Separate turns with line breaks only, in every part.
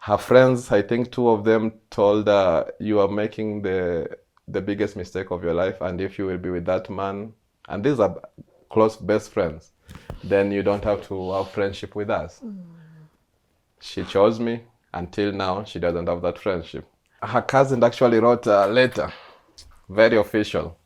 Her friends, I think two of them told her, you are making the biggest mistake of your life, and if you will be with that man, and these are close best friends, then you don't have to have friendship with us. She chose me. Until now, she doesn't have that friendship. Her cousin actually wrote a letter, very official.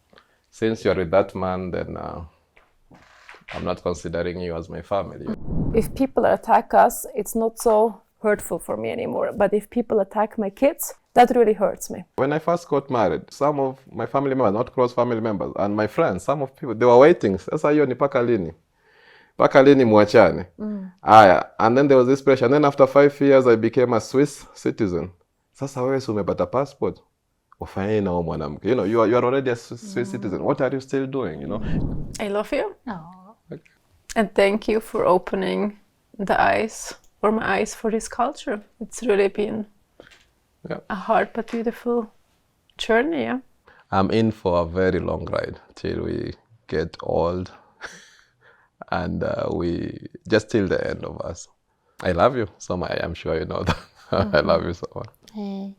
Since you're with that man, then I'm not considering you as my family.
If people attack us, it's not so hurtful for me anymore. But if people attack my kids, that really hurts me.
When I first got married, some of my family members, not close family members, and my friends, some of people, they were waiting. Sasa hiyo ni paka lini? Paka lini muachane? Aya, and then there was this pressure. And then after 5 years, I became a Swiss citizen. Sasa wewe si umepata passport? Ufanye na mwanamke. You know, you are already a Swiss citizen. What are you still doing, you know?
I love you.
Okay.
And thank you for opening the eyes, or my eyes, for this culture. It's really been a hard but beautiful journey, yeah?
I'm in for a very long ride till we get old and we just till the end of us. I love you, so I'm sure you know that. I love you so much.
Hey.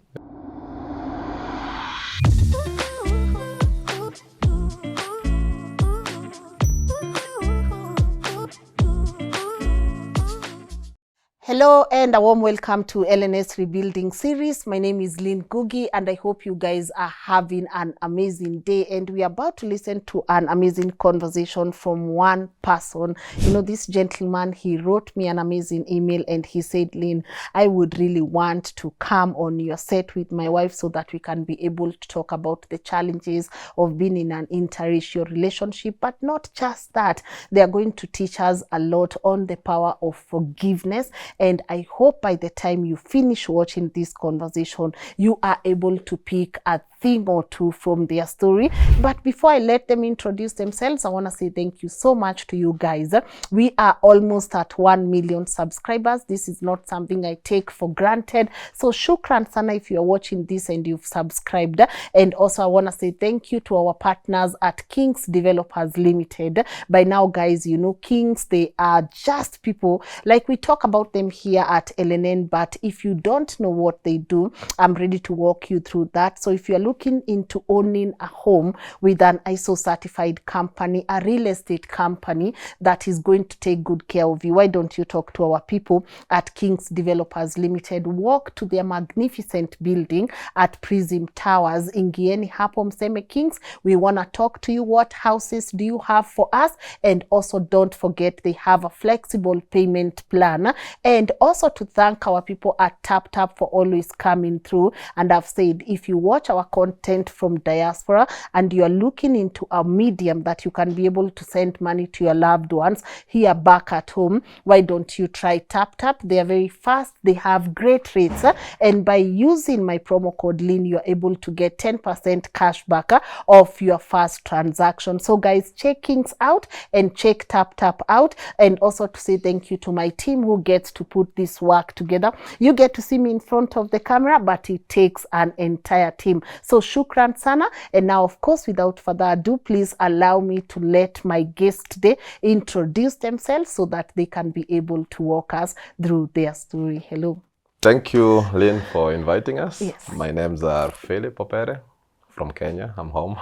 Hello and a warm welcome to LNS Rebuilding Series. My name is Lynn Ngugi and I hope you guys are having an amazing day, and we are about to listen to an amazing conversation from one person. You know, this gentleman, he wrote me an amazing email and he said, Lynn, I would really want to come on your set with my wife so that we can be able to talk about the challenges of being in an interracial relationship. But not just that, they are going to teach us a lot on the power of forgiveness. And I hope by the time you finish watching this conversation, you are able to pick a thing or two from their story. But before I let them introduce themselves, I want to say thank you so much to you guys. We are almost at 1 million subscribers. This is not something I take for granted. So shukran sana if you're watching this and you've subscribed. And also I want to say thank you to our partners at Kings Developers Limited. By now, guys, you know, Kings, they are just people, like we talk about them here at LNN, but if you don't know what they do, I'm ready to walk you through that. So if you're looking into owning a home with an ISO certified company, a real estate company that is going to take good care of you, why don't you talk to our people at Kings Developers Limited? Walk to their magnificent building at Prism Towers. Ingieni hapo mseme Kings, we want to talk to you. What houses do you have for us? And also don't forget they have a flexible payment plan. And also to thank our people at Tap Tap for always coming through. And I've said, if you watch our content from diaspora and you are looking into a medium that you can be able to send money to your loved ones here back at home, why don't you try Tap Tap? They are very fast. They have great rates. And by using my promo code Lynn, you are able to get 10% cash back of your first transaction. So guys, check Kings out and check Tap Tap out. And also to say thank you to my team who gets to put this work together. You get to see me in front of the camera, but it takes an entire team. So shukran sana. And now, of course, without further ado, please allow me to let my guest today introduce themselves so that they can be able to walk us through their story. Hello.
Thank you, Lynn, for inviting us.
Yes.
My name's Philip Opere from Kenya. I'm home.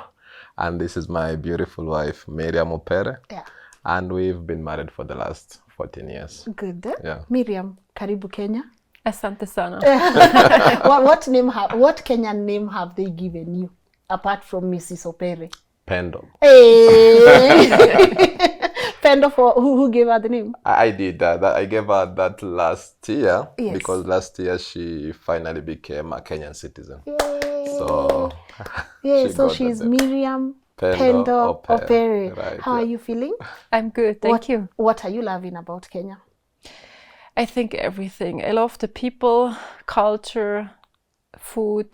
And this is my beautiful wife, Miriam Opere.
Yeah.
And we've been married for the last 14 years.
Good.
Yeah.
Miriam, karibu Kenya.
Asante sana.
what Kenyan name have they given you apart from Mrs. Opere?
Pendo.
Hey. Pendo, for who gave her the name?
I did that. I gave her that last year.
Yes.
Because last year she finally became a Kenyan citizen.
Yay.
So,
yeah, so she's Miriam Pendo Opere.
Right,
How are you feeling?
I'm good, thank you.
What are you loving about Kenya?
I think everything. I love the people, culture, food,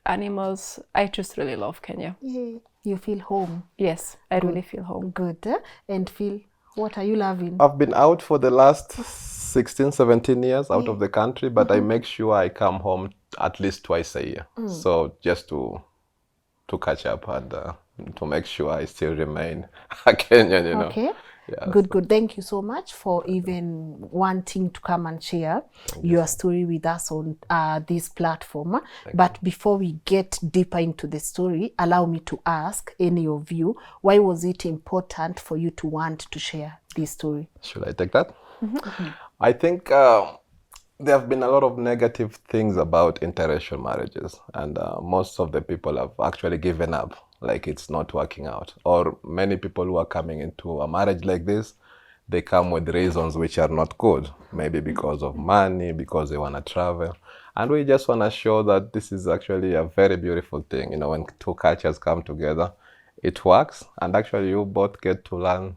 animals. I just really love Kenya.
Yeah. You feel home?
Yes, I really feel home.
Good. And Phil, what are you loving?
I've been out for the last 16, 17 years out of the country, but I make sure I come home at least twice a year. So just to catch up and to make sure I still remain a Kenyan, you know.
Okay.
Yeah,
Good. Thank you so much for even wanting to come and share your story with us on this platform. But before we get deeper into the story, allow me to ask any of you, why was it important for you to want to share this story?
Should I take that? I think there have been a lot of negative things about interracial marriages, and most of the people have actually given up, like it's not working out. Or many people who are coming into a marriage like this, they come with reasons which are not good, maybe because of money, because they want to travel. And we just want to show that this is actually a very beautiful thing. You know, when two cultures come together, it works, and actually you both get to learn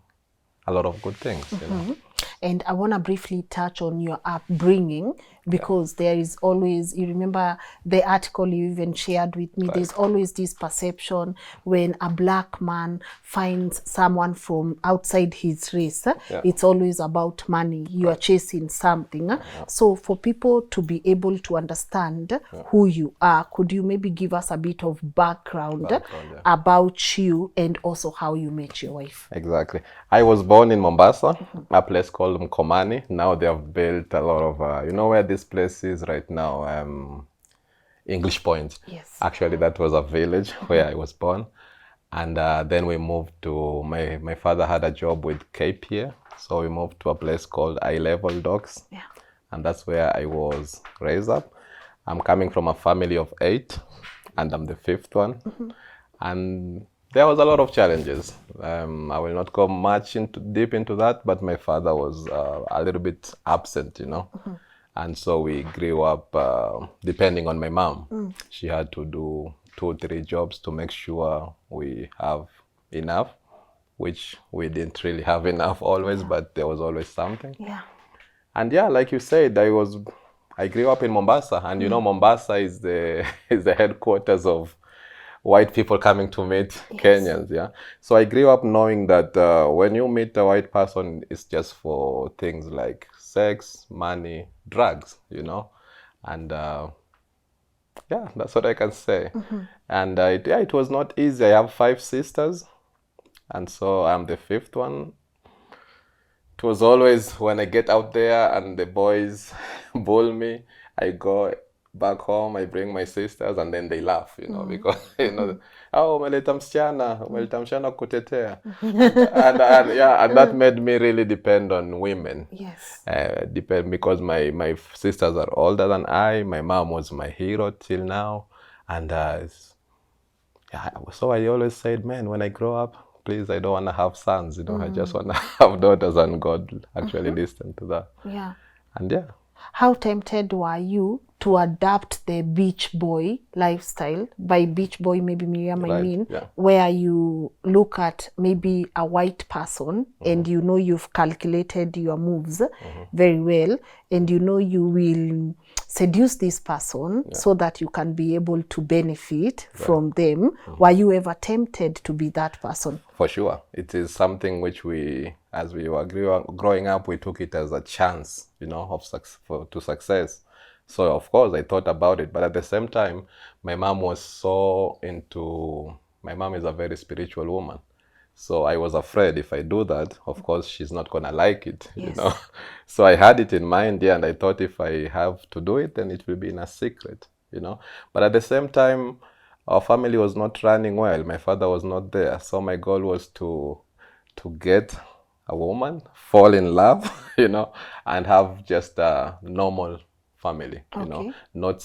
a lot of good things, you know.
And I want to briefly touch on your upbringing, because there is always, you remember the article you even shared with me, there's always this perception when a black man finds someone from outside his race, it's always about money. You are chasing something. So for people to be able to understand who you are, could you maybe give us a bit of background about you and also how you met your wife?
Exactly. I was born in Mombasa, a place called Mkomani. Now they have built a lot of, you know where this place is right now? English Point.
Yes.
Actually, that was a village where I was born. And then we moved to, my father had a job with KPA. So we moved to a place called I-Level Docks.
Yeah.
And that's where I was raised up. I'm coming from a family of 8, and I'm the 5th one. And there was a lot of challenges. I will not go much deep into that, but my father was a little bit absent, you know. And so we grew up depending on my mom. She had to do 2 or 3 jobs to make sure we have enough, which we didn't really have enough always, but there was always something.
Yeah.
And yeah, like you said, I grew up in Mombasa, and you know, Mombasa is the headquarters of white people coming to meet Kenyans, yeah. So I grew up knowing that when you meet a white person, it's just for things like sex, money, drugs, you know. And yeah, that's what I can say. And it was not easy. I have 5 sisters, and so I'm the 5th one. It was always when I get out there and the boys bull me, I go back home, I bring my sisters, and then they laugh, you know, because, you know, oh, umeleta msichana kutetea. And that made me really depend on women.
Yes.
Because my sisters are older than I. My mom was my hero till now. And so I always said, man, when I grow up, please, I don't want to have sons, you know, I just want to have daughters, and God actually listened to that.
Yeah.
And yeah.
How tempted were you to adapt the beach boy lifestyle? By beach boy, maybe Miriam, I mean, where you look at maybe a white person and you know you've calculated your moves very well, and you know you will seduce this person so that you can be able to benefit from them. Were you ever tempted to be that person?
For sure. It is something which we, as we were growing up, we took it as a chance, you know, to success. So of course I thought about it, but at the same time, my mom is a very spiritual woman. So I was afraid if I do that, of course, she's not going to like it, you know. So I had it in mind, and I thought if I have to do it, then it will be in a secret, you know. But at the same time, our family was not running well. My father was not there. So my goal was to get a woman, fall in love, you know, and have just a normal family, you know, not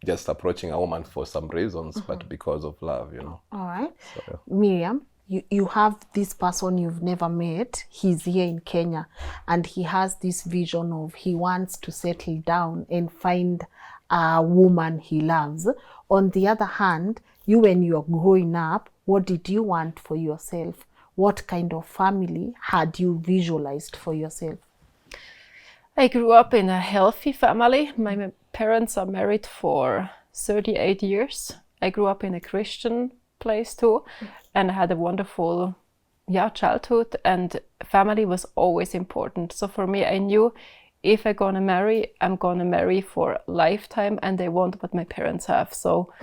just approaching a woman for some reasons, but because of love, you know.
All right. So, Miriam, you have this person you've never met. He's here in Kenya, and he has this vision of he wants to settle down and find a woman he loves. On the other hand, you, when you're growing up, what did you want for yourself? What kind of family had you visualized for yourself?
I grew up in a healthy family. My parents are married for 38 years. I grew up in a Christian place too, and I had a wonderful childhood, and family was always important. So for me, I knew if I'm gonna marry, I'm gonna marry for a lifetime, and I want what my parents have. So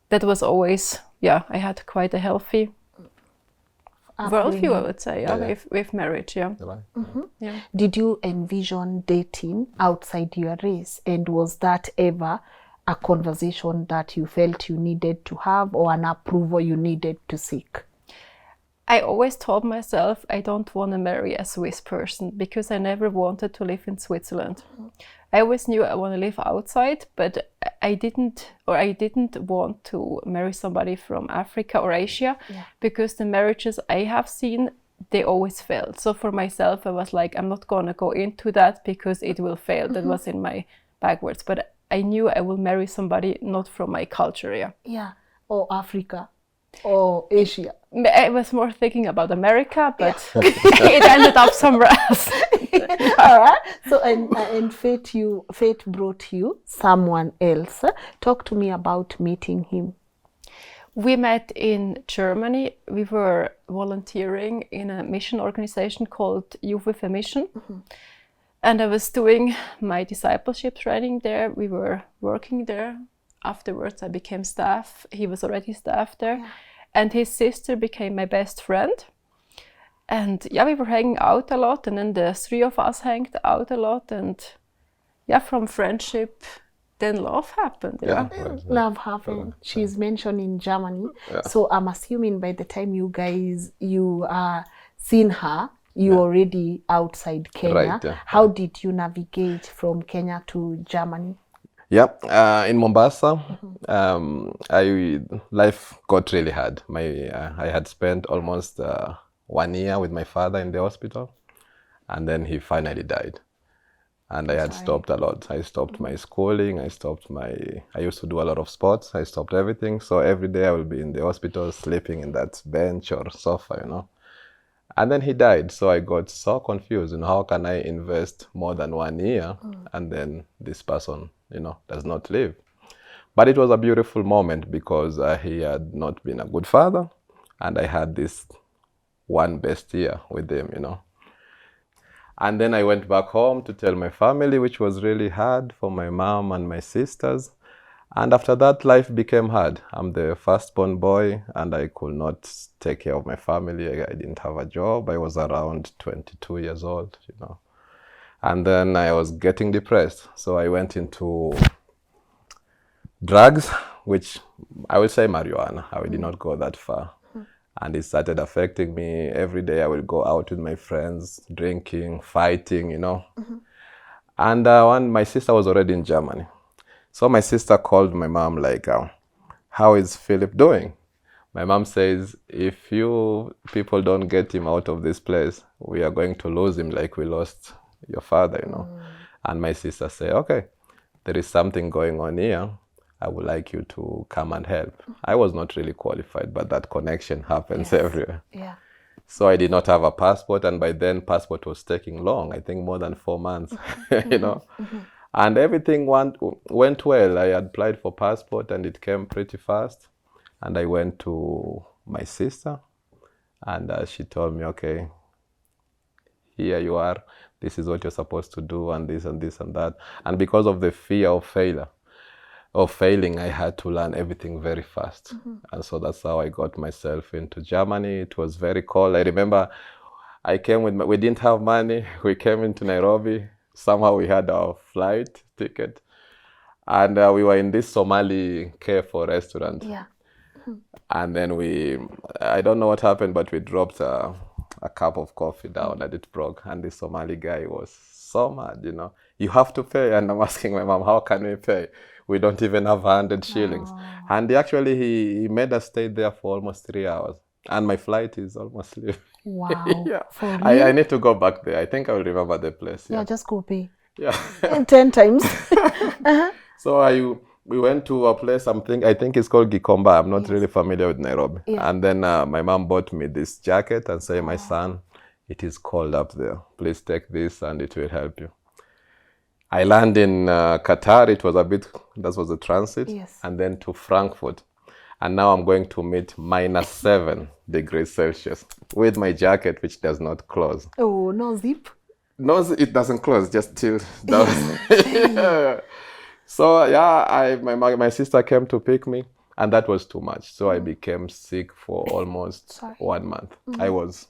that was always, I had quite a healthy worldview, I would say,
Yeah.
with marriage, yeah.
Right.
Yeah.
Did you envision dating outside your race? And was that ever a conversation that you felt you needed to have, or an approval you needed to seek?
I always told myself I don't want to marry a Swiss person because I never wanted to live in Switzerland. I always knew I want to live outside, but I didn't want to marry somebody from Africa or Asia, because the marriages I have seen, they always failed. So for myself, I was like, I'm not going to go into that because it will fail. That was in my backwards. But I knew I will marry somebody not from my culture, yeah.
Yeah, or Africa, or Asia.
I was more thinking about America, but it ended up somewhere else.
All right. So and fate brought you someone else. Talk to me about meeting him.
We met in Germany. We were volunteering in a mission organization called Youth with a Mission. And I was doing my discipleship training there. We were working there. Afterwards, I became staff. He was already staff there. Yeah. And his sister became my best friend. And yeah, we were hanging out a lot. And then the three of us hanged out a lot. And yeah, from friendship, then love happened. Yeah.
Love happened. She's mentioned in Germany. Yeah. So I'm assuming by the time you seen her, you already outside Kenya.
Right, yeah.
How did you navigate from Kenya to Germany?
Yeah, in Mombasa, life got really hard. I had spent almost 1 year with my father in the hospital, and then he finally died. And I had stopped a lot. I stopped my schooling. I used to do a lot of sports. I stopped everything. So every day I will be in the hospital, sleeping in that bench or sofa, you know. And then he died. So I got so confused. You know, how can I invest more than 1 year and then this person, you know, does not live? But it was a beautiful moment because he had not been a good father. And I had this one best year with him, you know. And then I went back home to tell my family, which was really hard for my mom and my sisters. And after that, life became hard. I'm the firstborn boy, and I could not take care of my family. I didn't have a job. I was around 22 years old, you know. And then I was getting depressed. So I went into drugs, which I would say marijuana. I did not go that far. And it started affecting me. Every day I would go out with my friends, drinking, fighting, you know. And my sister was already in Germany. So my sister called my mom like, how is Philip doing? My mom says, if you people don't get him out of this place, we are going to lose him like we lost your father, you know. And my sister said, okay, there is something going on here. I would like you to come and help. I was not really qualified, but that connection happens everywhere. Yeah. So I did not have a passport, and by then passport was taking long, I think more than 4 months, you know. And everything went well. I applied for passport and it came pretty fast. And I went to my sister and she told me, okay, here you are. This is what you're supposed to do, and this and this and that. And because of the fear of failing, I had to learn everything very fast. And so that's how I got myself into Germany. It was very cold. I remember I came we didn't have money. We came into Nairobi. Somehow we had our flight ticket. And we were in this Somali cafe restaurant. Yeah. And then I don't know what happened, but we dropped a cup of coffee down and it broke. And the Somali guy was so mad, you know. You have to pay. And I'm asking my mom, how can we pay? We don't even have 100 shillings. And he made us stay there for almost 3 hours. And my flight is almost leaving.
Wow.
Yeah. I need to go back there. I think I will remember the place.
Yeah, just go pay.
Yeah.
10 times.
So we went to a place, I think it's called Gikomba. I'm not really familiar with Nairobi. Yeah. And then my mom bought me this jacket and said, my son, it is cold up there. Please take this and it will help you. I landed in Qatar. That was a transit. Yes. And then to Frankfurt. And now I'm going to meet -7 degrees Celsius with my jacket, which does not close.
Oh, no zip?
No, it doesn't close, just till down. Yeah. So yeah, my sister came to pick me. And that was too much. So I became sick for almost 1 month. I was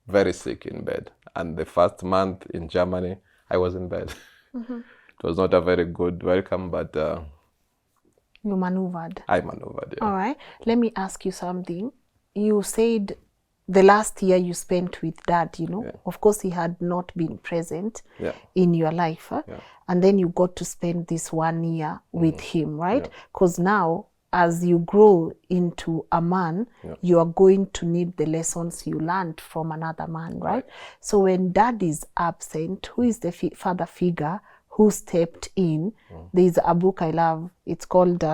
very sick in bed. And the first month in Germany, I was in bed. It was not a very good welcome, but
You maneuvered.
I maneuvered, yeah.
All right. Let me ask you something. You said the last year you spent with dad, you know, of course he had not been present in your life. Huh? And then you got to spend this 1 year with him, right? Because now, as you grow into a man, you are going to need the lessons you learned from another man, right? So when dad is absent, who is the father figure who stepped in? There's a book I love. It's called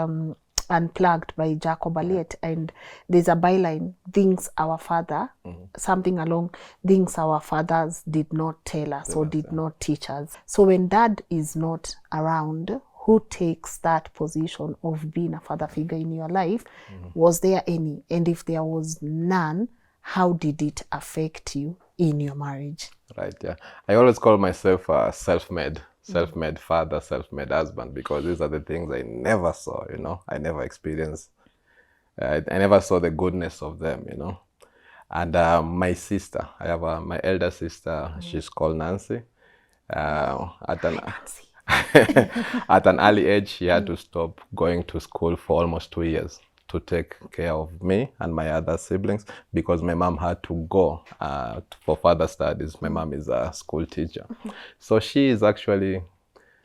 Unplugged by Jacob Aliet, and there's a byline, things our father, something along, things our fathers did not tell us or did not teach us. So when dad is not around, who takes that position of being a father figure in your life? Was there any? And if there was none, how did it affect you in your marriage?
Right, yeah. I always call myself a self-made father, self-made husband, because these are the things I never saw, you know. I never experienced. I never saw the goodness of them, you know. And my sister, I have my elder sister, she's called Nancy. At an early age, she had to stop going to school for almost 2 years to take care of me and my other siblings, because my mom had to go for further studies. My mom is a school teacher. So she is actually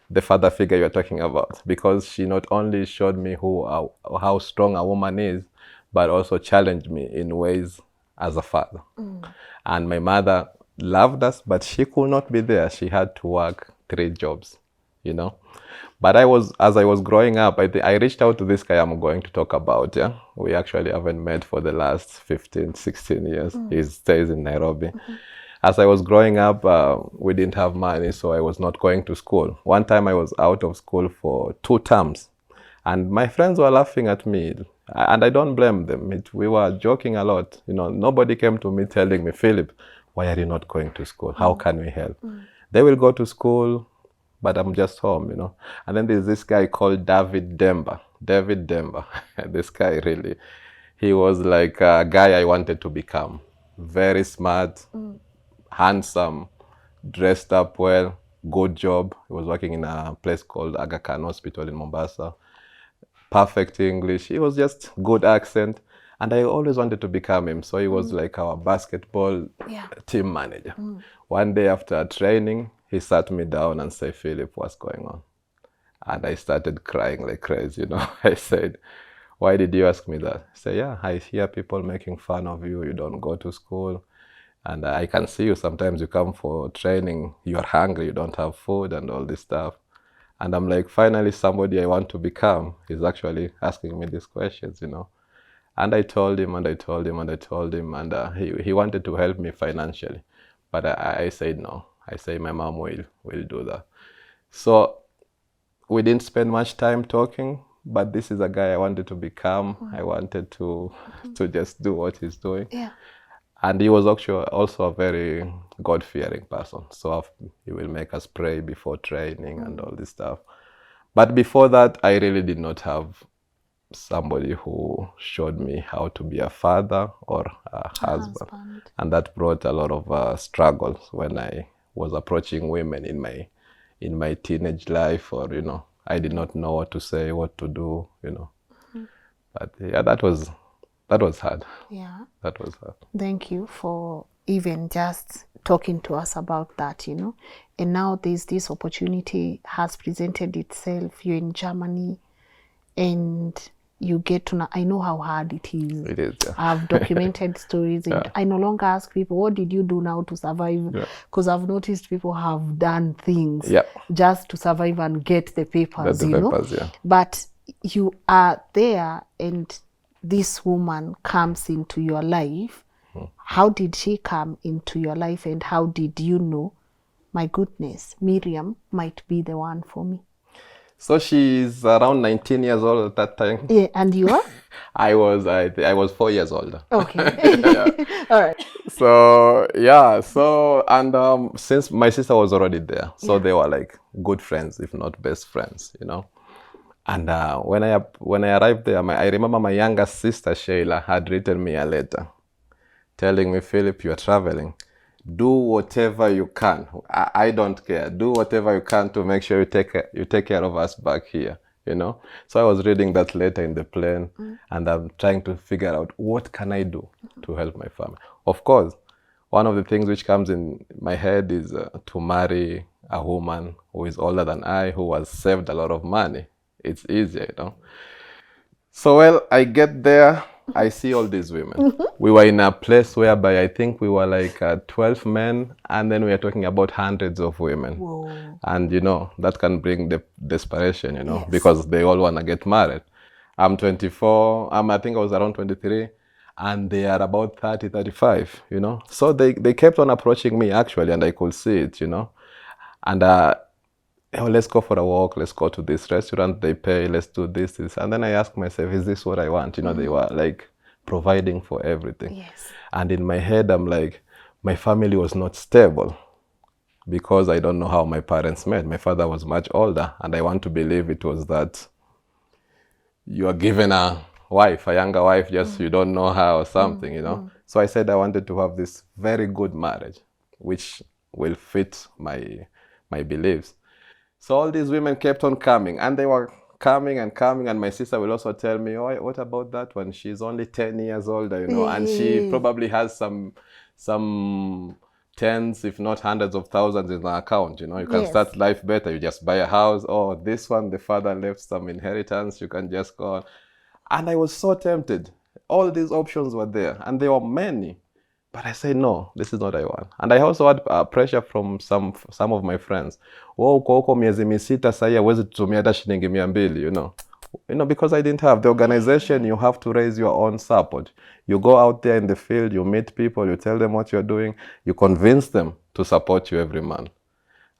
the father figure you're talking about, because she not only showed me how strong a woman is, but also challenged me in ways as a father. And my mother loved us, but she could not be there. She had to work 3 jobs, you know. But as I was growing up, I reached out to this guy I'm going to talk about, yeah. We actually haven't met for the last 15, 16 years. He stays in Nairobi. As I was growing up, we didn't have money, so I was not going to school. One time I was out of school for 2 terms, and my friends were laughing at me, and I don't blame them. We were joking a lot. You know, nobody came to me telling me, Philip, why are you not going to school? How can we help? They will go to school, but I'm just home, you know. And then there's this guy called David Demba. This guy really, he was like a guy I wanted to become. Very smart, handsome, dressed up well, good job. He was working in a place called Aga Khan Hospital in Mombasa. Perfect English. He was just good accent. And I always wanted to become him. So he was like our basketball team manager. One day after training, he sat me down and said, Philip, what's going on? And I started crying like crazy, you know. I said, why did you ask me that? He said, yeah, I hear people making fun of you. You don't go to school. And I can see you sometimes you come for training, you're hungry, you don't have food and all this stuff. And I'm like, finally, somebody I want to become is actually asking me these questions, you know. And I told him, and he wanted to help me financially. But I said no. I say my mom will do that. So we didn't spend much time talking, but this is a guy I wanted to become. I wanted to just do what he's doing.
Yeah.
And he was actually also a very God-fearing person. So he will make us pray before training and all this stuff. But before that, I really did not have somebody who showed me how to be a father or a husband. And that brought a lot of struggles when I was approaching women in my teenage life, or, you know, I did not know what to say, what to do, you know. But yeah, that was hard.
Yeah.
That was hard.
Thank you for even just talking to us about that, you know. And now this opportunity has presented itself. You're in Germany and you get to know, I know how hard it is.
It is, yeah.
I've documented stories, and I no longer ask people, what did you do now to survive? Because I've noticed people have done things just to survive and get the papers, you know. Yeah. But you are there, and this woman comes into your life. How did she come into your life, and how did you know, my goodness, Miriam might be the one for me?
So she's around 19 years old at that time.
Yeah, and you are?
I was 4 years older.
Okay. All right.
So yeah, and since my sister was already there, so they were like good friends, if not best friends, you know. And when I arrived there, I remember my younger sister Shayla had written me a letter telling me, Philip, you are traveling. Do whatever you can. I don't care. Do whatever you can to make sure you take care of us back here. You know. So I was reading that letter in the plane, and I'm trying to figure out what can I do to help my family. Of course, one of the things which comes in my head is to marry a woman who is older than I, who has saved a lot of money. It's easier, you know. So, well, I get there, I see all these women. We were in a place whereby I think we were like 12 men, and then we are talking about hundreds of women.
Whoa.
And, you know, that can bring the desperation, you know,
Yes.
because they all want to get married. I'm 24, I think I was around 23, and they are about 30, 35, you know. So they kept on approaching me, actually, and I could see it, you know. And oh, let's go for a walk, let's go to this restaurant, they pay, let's do this. And then I asked myself, is this what I want? You know, they were like providing for everything.
Yes.
And in my head, I'm like, my family was not stable because I don't know how my parents met. My father was much older, and I want to believe it was that you are given a wife, a younger wife, just you don't know her or something, you know. So I said I wanted to have this very good marriage, which will fit my beliefs. So all these women kept on coming, and they were coming and coming, and my sister will also tell me, oh, what about that one? She's only 10 years older, you know, and she probably has some tens, if not hundreds of thousands in her account, you know. You can start life better. You just buy a house. Oh, this one, the father left some inheritance. You can just go on. And I was so tempted. All these options were there, and there were many. But I said, no, this is not what I want. And I also had pressure from some of my friends. Oh, uko miezi misita sahi hawezi tutumia hata shilingi 200, you know. You know, because I didn't have the organization, you have to raise your own support. You go out there in the field, you meet people, you tell them what you're doing, you convince them to support you every month.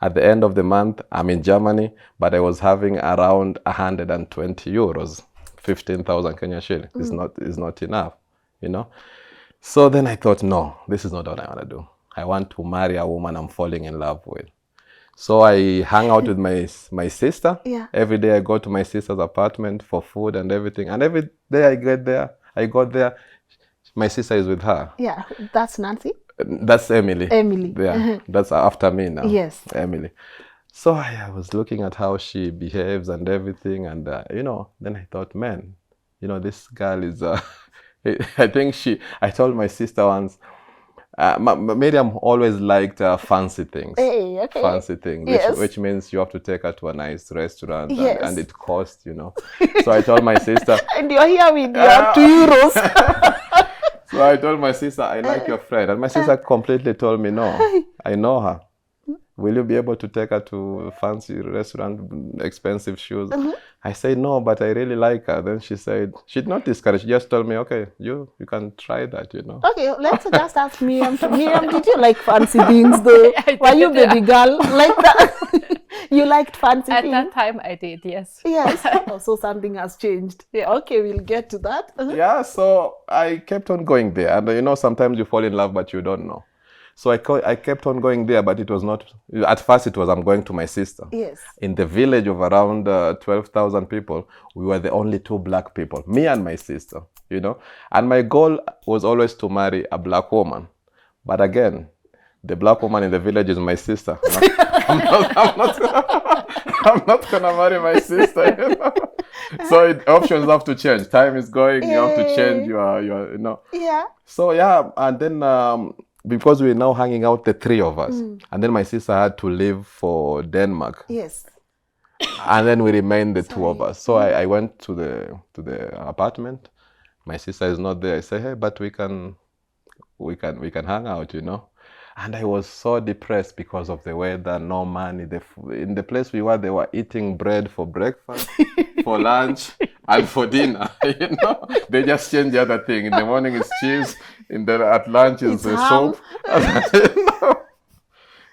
At the end of the month, I'm in Germany, but I was having around 120 euros, 15,000 Kenya shillings. It's not enough, you know. So then I thought, no, this is not what I want to do. I want to marry a woman I'm falling in love with. So I hang out with my sister.
Yeah.
Every day I go to my sister's apartment for food and everything. And every day I got there, my sister is with her.
Yeah, that's Nancy.
That's Emily.
Emily.
Yeah, that's after me now.
Yes.
Emily. So I was looking at how she behaves and everything. And, you know, then I thought, man, you know, this girl is... I told my sister once, Miriam always liked fancy things.
Hey, okay.
Fancy things,
Yes.
which means you have to take her to a nice restaurant,
Yes.
and it costs, you know. So I told my sister,
And you're here with your 2 euros.
so I told my sister, I like your friend. And my sister completely told me, no, I know her. Will you be able to take her to a fancy restaurant, expensive shoes? I said, no, but I really like her. Then she said, she'd not discouraged. She just told me, okay, you can try that, you know.
Okay, let's just ask Miriam. Miriam, did you like fancy things though?
I
Were you
did,
baby girl like that? You liked fancy
At
things?
that time, I did, yes.
Yes. Oh, so something has changed. Yeah, okay, we'll get to that.
Yeah, so I kept on going there. And you know, sometimes you fall in love, but you don't know. So I kept on going there, but it was not, at first it was, I'm going to my sister.
Yes.
In the village of around 12,000 people, we were the only 2 black people, me and my sister, you know. And my goal was always to marry a black woman. But again, the black woman in the village is my sister. I'm not going to marry my sister, you know. So options have to change. Time is going, you have to change your, you know.
Yeah.
So yeah, and then because we're now hanging out, the 3 of us, and then my sister had to leave for Denmark,
Yes.
and then we remained the 2 of us. So I went to the apartment. My sister is not there. I say, hey, but we can hang out, you know. And I was so depressed because of the weather, no money. In the place we were, they were eating bread for breakfast, for lunch, and for dinner. You know, they just change the other thing. In the morning it's cheese. At lunch is
ham.
soup. You know?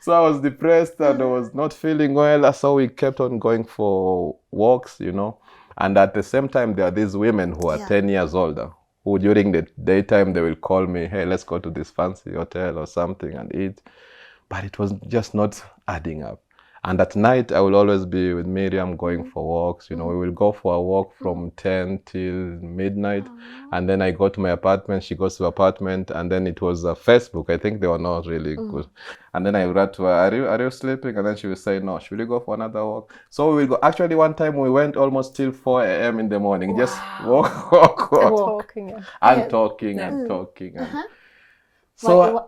So I was depressed and I was not feeling well. So we kept on going for walks, you know. And at the same time, there are these women who are 10 years older, who during the daytime, they will call me, hey, let's go to this fancy hotel or something and eat. But it was just not adding up. And at night, I will always be with Miriam going for walks. You know, we will go for a walk from 10 till midnight. And then I go to my apartment, she goes to her apartment. And then it was Facebook. I think they were not really good. And then I wrote to her, are you sleeping? And then she will say, no, should we go for another walk? So we will go. Actually, one time we went almost till 4 a.m. in the morning. Just walk.
And talking. Yeah.
And talking and talking. And so,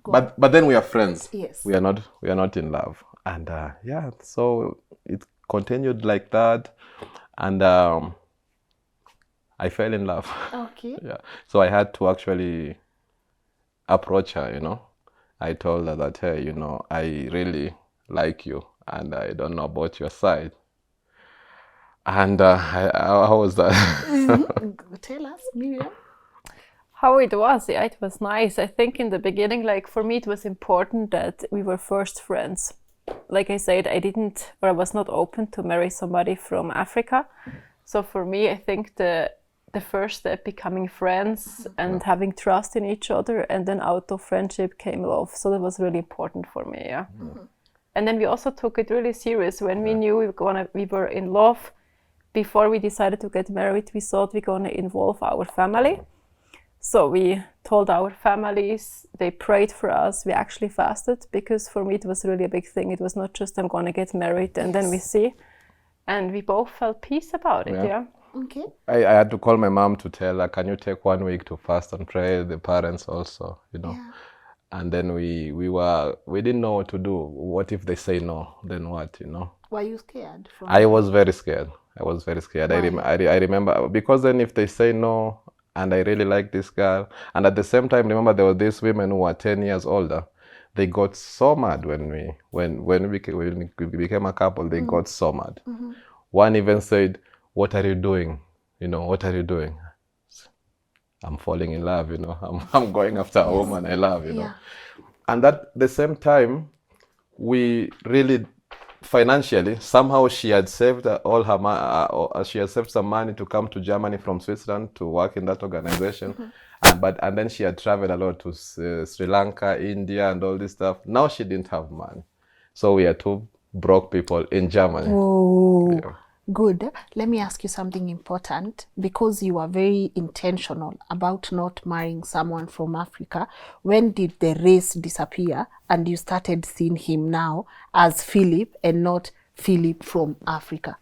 but then we are friends.
Yes.
We are not in love. And yeah, so it continued like that, and I fell in love.
Okay.
Yeah. So I had to actually approach her, you know. I told her that, hey, you know, I really like you, and I don't know about your side. And how was that?
Tell us, Miriam.
How it was, yeah, it was nice. I think in the beginning, like for me, it was important that we were first friends. Like I said, I was not open to marry somebody from Africa. So for me, I think the first step, becoming friends and having trust in each other, and then out of friendship came love. So that was really important for me, yeah. And then we also took it really serious when we knew we were in love. Before we decided to get married, we thought we're gonna involve our family. So we told our families, they prayed for us, we actually fasted, because for me it was really a big thing. It was not just I'm going to get married and then we see. And we both felt peace about it, yeah.
Okay.
I had to call my mom to tell her, can you take 1 week to fast and pray? The parents also, you know.
Yeah.
And then we didn't know what to do. What if they say no? Then what, you know?
Were you scared?
I was very scared. I remember, because then if they say no, and I really like this girl. And at the same time, remember there were these women who were 10 years older. They got so mad when we became a couple. They got so mad. One even said, "What are you doing? You know, what are you doing?" I'm falling in love. You know, I'm going after a woman I love. You know, and at the same time, we really. Financially, somehow she had saved all her she had saved some money to come to Germany from Switzerland to work in that organization, and then she had traveled a lot to Sri Lanka, India, and all this stuff. Now she didn't have money, so we are two broke people in Germany.
Oh, yeah. Good. Let me ask you something important, because you are very intentional about not marrying someone from Africa. When did the race disappear and you started seeing him now as Philip and not Philip from Africa?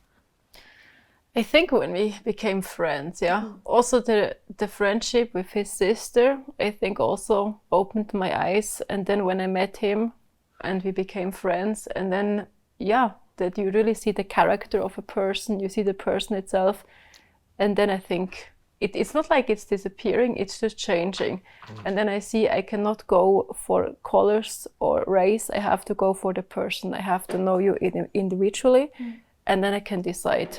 I think when we became friends, yeah. Also the friendship with his sister, I think also opened my eyes. And then when I met him and we became friends, and then, yeah, that you really see the character of a person, you see the person itself, and then I think it's not like it's disappearing, it's just changing. And then I see I cannot go for colors or race, I have to go for the person. I have to know you individually, and then I can decide.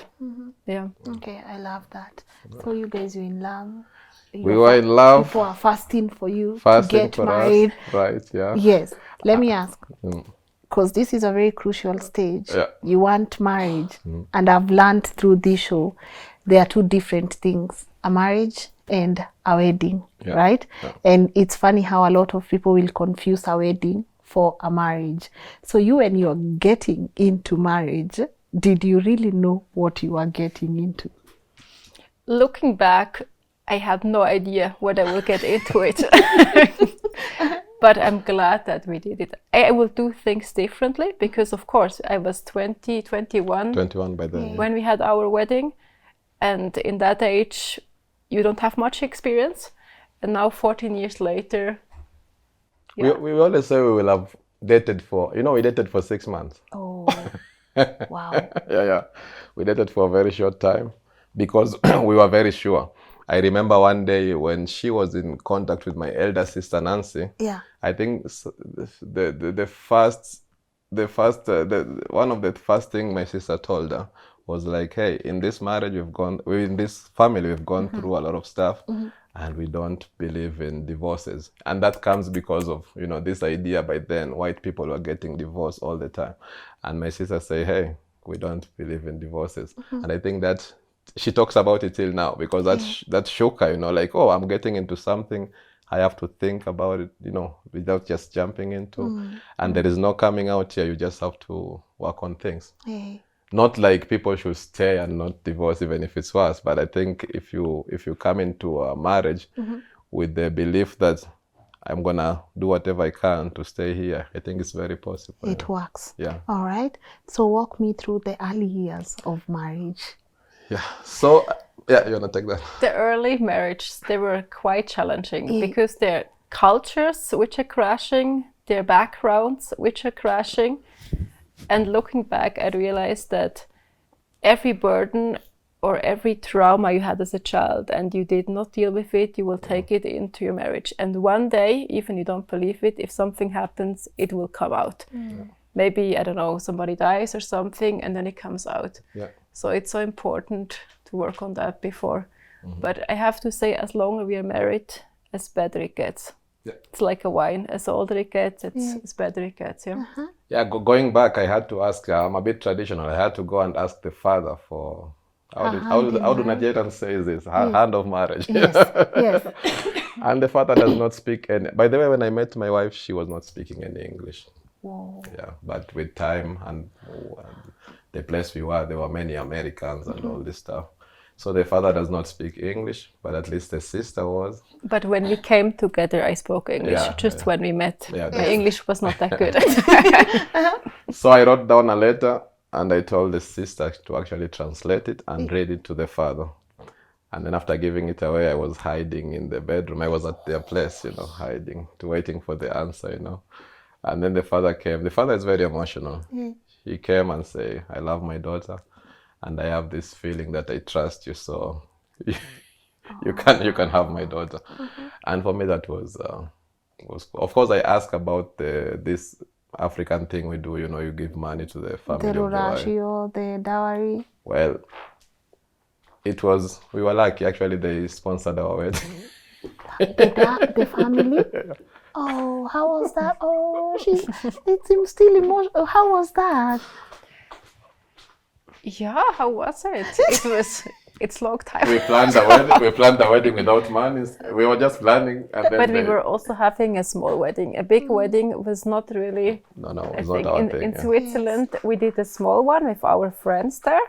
Yeah.
Okay, I love that. So you guys were in love.
We were in love.
People are fasting for you
Fasting
to get
for
married.
Us. Right, yeah.
Yes. Let me ask. Because this is a very crucial stage.
Yeah.
You want marriage, and I've learned through this show, there are two different things: a marriage and a wedding, right? Yeah. And it's funny how a lot of people will confuse a wedding for a marriage. So you, when you're getting into marriage, did you really know what you are getting into?
Looking back, I had no idea what I will get into it. But I'm glad that we did it. I will do things differently, because of course I was 21
by then,
when we had our wedding, and in that age you don't have much experience, and now 14 years later,
yeah. we always say we will have dated for, you know, we dated for 6 months.
Oh, wow.
Yeah, we dated for a very short time because we were very sure. I remember one day when she was in contact with my elder sister Nancy.
Yeah.
I think one of the first thing my sister told her was like, "Hey, in this marriage in this family we've gone through a lot of stuff, and we don't believe in divorces." And that comes because of, you know, this idea by then white people were getting divorced all the time, and my sister say, "Hey, we don't believe in divorces," and I think that. She talks about it till now, because that shook her, you know, like, oh, I'm getting into something, I have to think about it, you know, without just jumping into. And there is no coming out here, you just have to work on things.
Yeah.
Not like people should stay and not divorce even if it's worse, but I think if you come into a marriage with the belief that I'm gonna do whatever I can to stay here, I think it's very possible.
It works.
Yeah.
All right. So walk me through the early years of marriage.
Yeah. So yeah, you wanna take that?
The early marriages, they were quite challenging because their cultures which are crashing, their backgrounds which are crashing. And looking back, I realized that every burden or every trauma you had as a child and you did not deal with it, you will take it into your marriage. And one day, even you don't believe it, if something happens, it will come out. Maybe, I don't know, somebody dies or something, and then it comes out.
Yeah.
So it's so important to work on that before. But I have to say, as long as we are married, as better it gets.
Yeah.
It's like a wine. As older it gets, as better it gets. Yeah.
Yeah, going back, I had to ask. I'm a bit traditional. I had to go and ask the father for how do Nigerians say this hand of marriage.
Yes. Yes.
And the father does not speak any. By the way, when I met my wife, she was not speaking any English.
Whoa.
Yeah, but with time and the place we were, there were many Americans and all this stuff. So the father does not speak English, but at least the sister was.
But when we came together, I spoke English.
Yeah,
just when we met.
Yeah,
My English was not that good.
So I wrote down a letter and I told the sister to actually translate it and read it to the father. And then after giving it away, I was hiding in the bedroom. I was at their place, hiding, waiting for the answer, And then the father came. The father is very emotional. He came and said, I love my daughter. And I have this feeling that I trust you, so you can have my daughter. And for me, that was of course, I asked about this African thing we do. You give money to the family.
The
of the wife.
rurashio, the dowry.
Well, we were lucky. Actually, they sponsored our wedding.
The family. Oh, how was that? Oh, it seems still emotional. How was that?
Yeah, how was it? It's long time.
We planned the wedding. We planned the wedding without money. We were just planning, and then.
But we were also having a small wedding. A big wedding was not really.
No, it
I
was
think
not our thing.
in Switzerland we did a small one with our friends there,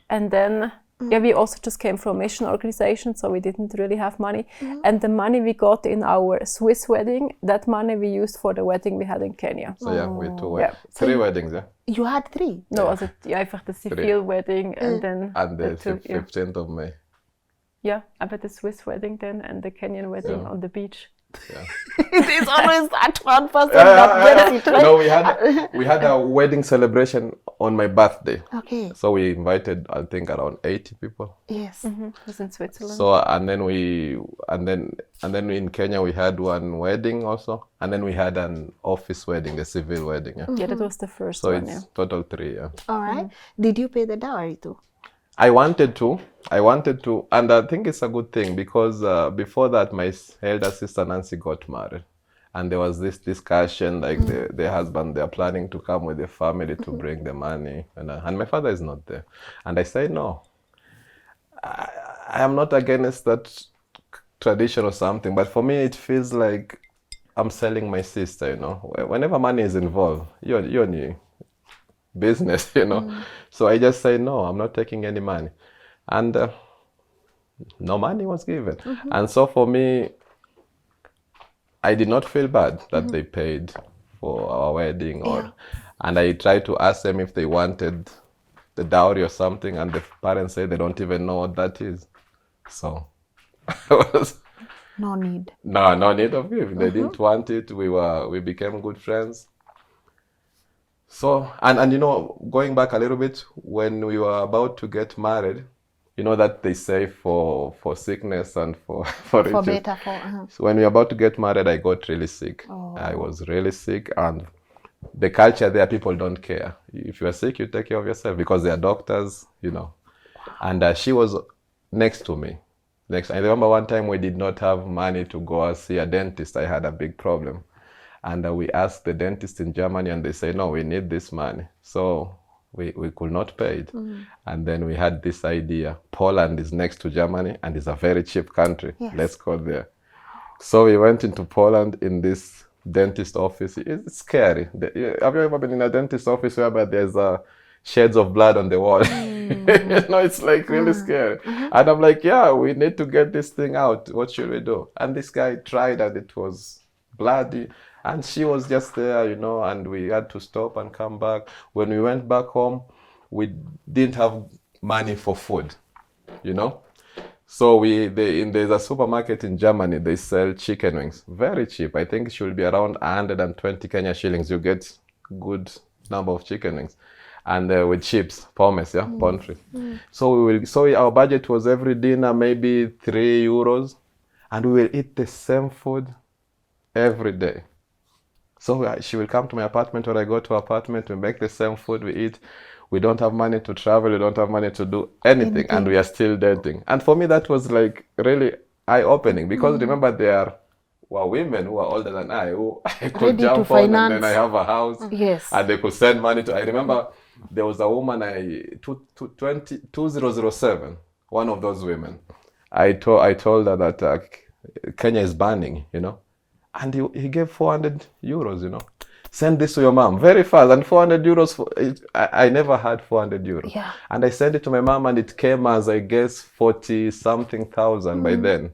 and then we also just came from a mission organization, so we didn't really have money. And the money we got in our Swiss wedding, that money we used for the wedding we had in Kenya.
So yeah, we had
Yeah.
3 weddings, yeah.
You had 3?
No, also einfach the civil wedding and then
And the
two,
15th of May.
Yeah, about the Swiss wedding then and the Kenyan wedding on the beach.
Yeah.
It is always that one person that gets it right.
No, we had a wedding celebration on my birthday.
Okay.
So we invited, I think, around 80 people.
Yes.
It was in Switzerland.
So and then in Kenya we had one wedding also, and then we had an office wedding, a civil wedding. Yeah.
Yeah, that was the first
So
one.
it's total 3. Yeah.
All right. Did you pay the dowry too?
I wanted to, and I think it's a good thing because before that, my elder sister Nancy got married, and there was this discussion like the husband, they're planning to come with the family to bring the money, and my father is not there, and I said no. I am not against that tradition or something, but for me it feels like I'm selling my sister. Whenever money is involved, you're new business, So I just say no, I'm not taking any money, and no money was given. And so for me, I did not feel bad that they paid for our wedding, and I tried to ask them if they wanted the dowry or something, and the parents say they don't even know what that is. So
No need.
no need of giving. They didn't want it. We became good friends. So, and going back a little bit, when we were about to get married, that they say for sickness and for riches.
Better,
So when we were about to get married, I got really sick. I was really sick, and the culture there, people don't care. If you are sick, you take care of yourself because they are doctors, And she was next to me. I remember one time we did not have money to go see a dentist. I had a big problem. And we asked the dentist in Germany, and they say, no, we need this money. So we could not pay it. And then we had this idea. Poland is next to Germany, and it's a very cheap country.
Yes.
Let's go there. So we went into Poland in this dentist office. It's scary. Have you ever been in a dentist office where there's shades of blood on the wall? It's like really scary. And I'm like, yeah, we need to get this thing out. What should we do? And this guy tried, and it was bloody. And she was just there, and we had to stop and come back. When we went back home, we didn't have money for food, So there's a supermarket in Germany, they sell chicken wings. Very cheap. I think it should be around 120 Kenya shillings. You get good number of chicken wings. And with chips, pommes, poultry. So our budget was every dinner maybe €3. And we will eat the same food every day. So she will come to my apartment, or I go to her apartment, we make the same food, we eat. We don't have money to travel, we don't have money to do anything, and we are still dating. And for me, that was like really eye-opening, because remember, there were women who are older than I, who I could
Ready to
jump on, and
finance.
then I have a house,
Yes.
and they could send money to. I remember there was a woman, 2007, one of those women. I told her that Kenya is burning, and he gave €400, Send this to your mom very fast. And €400, I never had €400.
Yeah.
And I sent it to my mom, and it came as, I guess, 40-something thousand by then.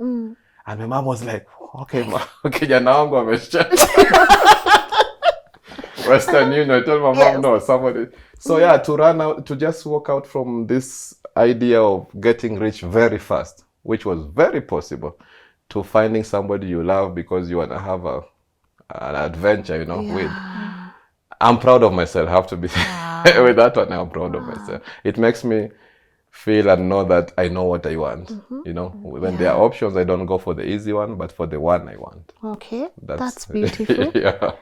And my mom was like, okay, kijana wangu amesha. Western Union. I told my mom, no, somebody. So yeah, to just walk out from this idea of getting rich very fast, which was very possible, to finding somebody you love because you want to have an adventure, with. I'm proud of myself. I have to be with that one. I'm proud of myself. It makes me feel and know that I know what I want. When there are options, I don't go for the easy one, but for the one I want.
Okay, that's beautiful.
Yeah.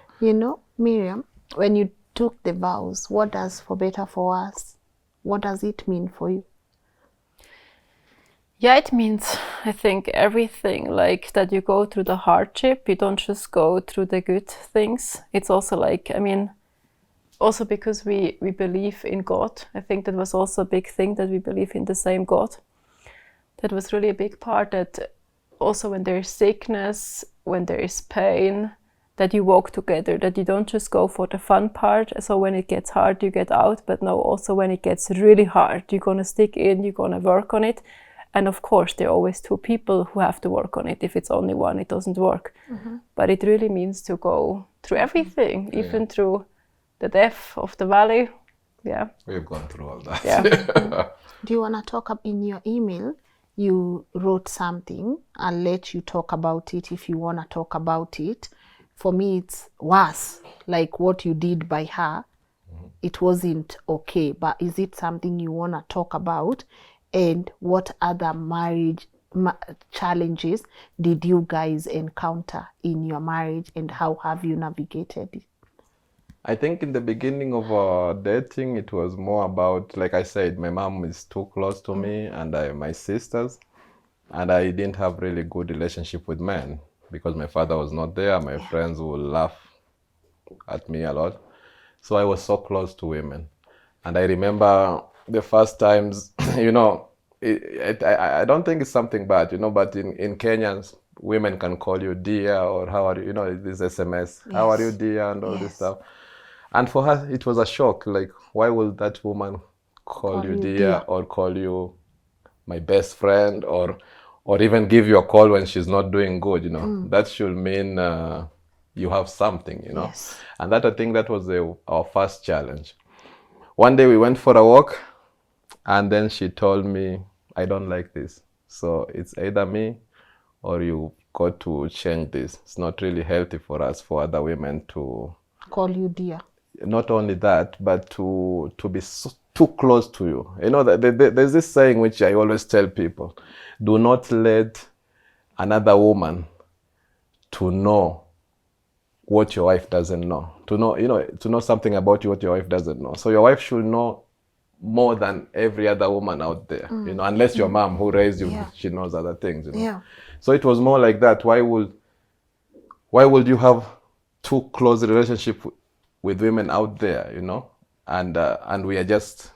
Miriam, when you took the vows, what does for better for us? What does it mean for you?
Yeah, it means, I think, everything, like that you go through the hardship, you don't just go through the good things. It's also like, also because we believe in God. I think that was also a big thing, that we believe in the same God. That was really a big part, that also when there is sickness, when there is pain, that you walk together, that you don't just go for the fun part. So when it gets hard, you get out, but no, also when it gets really hard, you're going to stick in, you're going to work on it. And of course, there are always two people who have to work on it. If it's only one, it doesn't work. But it really means to go through everything, even through the depth of the valley. Yeah.
We've gone through all that.
Yeah.
Do you want to talk in your email? You wrote something. I'll let you talk about it if you want to talk about it. For me, it's worse. Like what you did by her, it wasn't okay. But is it something you want to talk about? And what other marriage challenges did you guys encounter in your marriage, and how have you navigated it?
I think in the beginning of our dating, it was more about, like I said, my mom is too close to me, and my sisters, and I didn't have really good relationship with men because my father was not there. My friends would laugh at me a lot. So I was so close to women. And I remember the first times, I don't think it's something bad, but in Kenya, women can call you dear, or how are you, this SMS, how are you, dear, and all this stuff. And for her, it was a shock. Like, why would that woman call you dear, or call you my best friend, or even give you a call when she's not doing good, That should mean you have something,
Yes.
And I think that was our first challenge. One day we went for a walk, and then she told me, I don't like this. So it's either me or you got to change this. It's not really healthy for us, for other women to
call you dear.
Not only that, but to be too close to you. There's this saying which I always tell people: do not let another woman to know what your wife doesn't know. To know something about you what your wife doesn't know. So your wife should know more than every other woman out there. Unless your mom who raised you, she knows other things.
Yeah.
So it was more like that. Why would you have too close a relationship with women out there, and we are just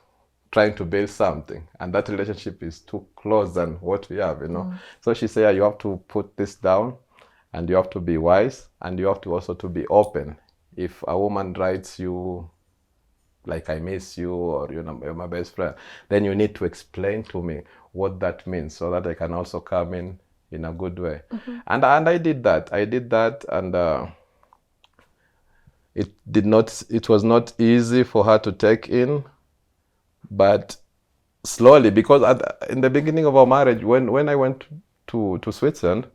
trying to build something, and that relationship is too close than what we have, So she said, you have to put this down and you have to be wise, and you have to also to be open. If a woman writes you like I miss you, or you're my best friend, then you need to explain to me what that means so that I can also come in a good way. And I did that. And it was not easy for her to take in, but slowly, because in the beginning of our marriage, when I went to Switzerland,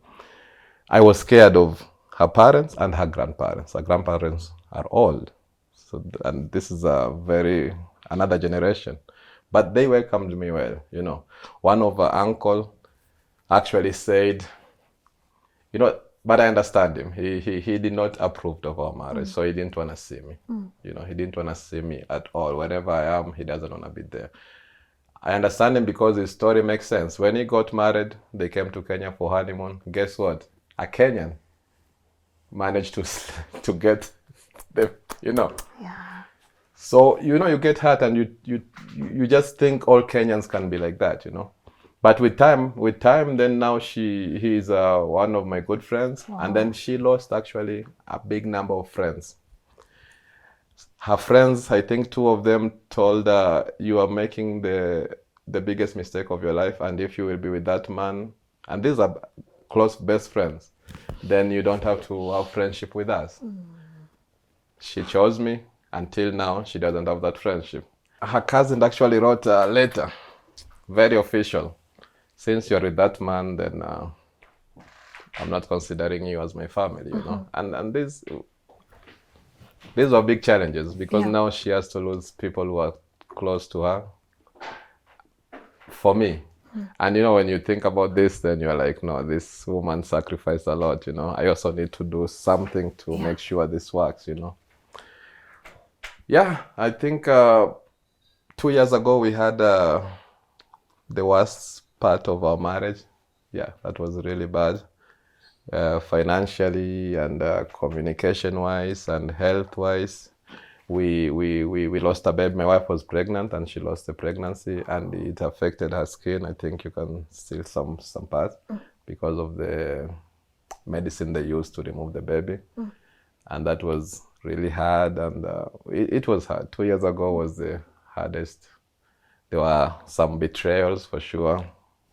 I was scared of her parents and her grandparents. Her grandparents are old, so and this is another generation, but they welcomed me well. One of her uncle actually said, but I understand him. He did not approve of our marriage, so he didn't want to see me. He didn't want to see me at all. Wherever I am, he doesn't want to be there. I understand him because his story makes sense. When he got married, they came to Kenya for honeymoon. Guess what? A Kenyan managed to get the.
Yeah.
So you get hurt, and you just think all Kenyans can be like that, But with time, then now he's one of my good friends. Wow. And then she lost actually a big number of friends. Her friends, I think 2 of them told her, you are making the biggest mistake of your life, and if you will be with that man, and these are close best friends, then you don't have to have friendship with us. She chose me. Until now, she doesn't have that friendship. Her cousin actually wrote a letter, very official. Since you're with that man, then I'm not considering you as my family, And these were big challenges, because now she has to lose people who are close to her for me. And when you think about this, then you're like, no, this woman sacrificed a lot, I also need to do something to make sure this works, Yeah, I think 2 years ago we had the worst part of our marriage. Yeah, that was really bad, financially and communication-wise and health-wise. We lost a baby. My wife was pregnant, and she lost the pregnancy, and it affected her skin. I think you can see some parts because of the medicine they used to remove the baby, and that was really hard. And it was hard. 2 years ago was the hardest. There were some betrayals for sure.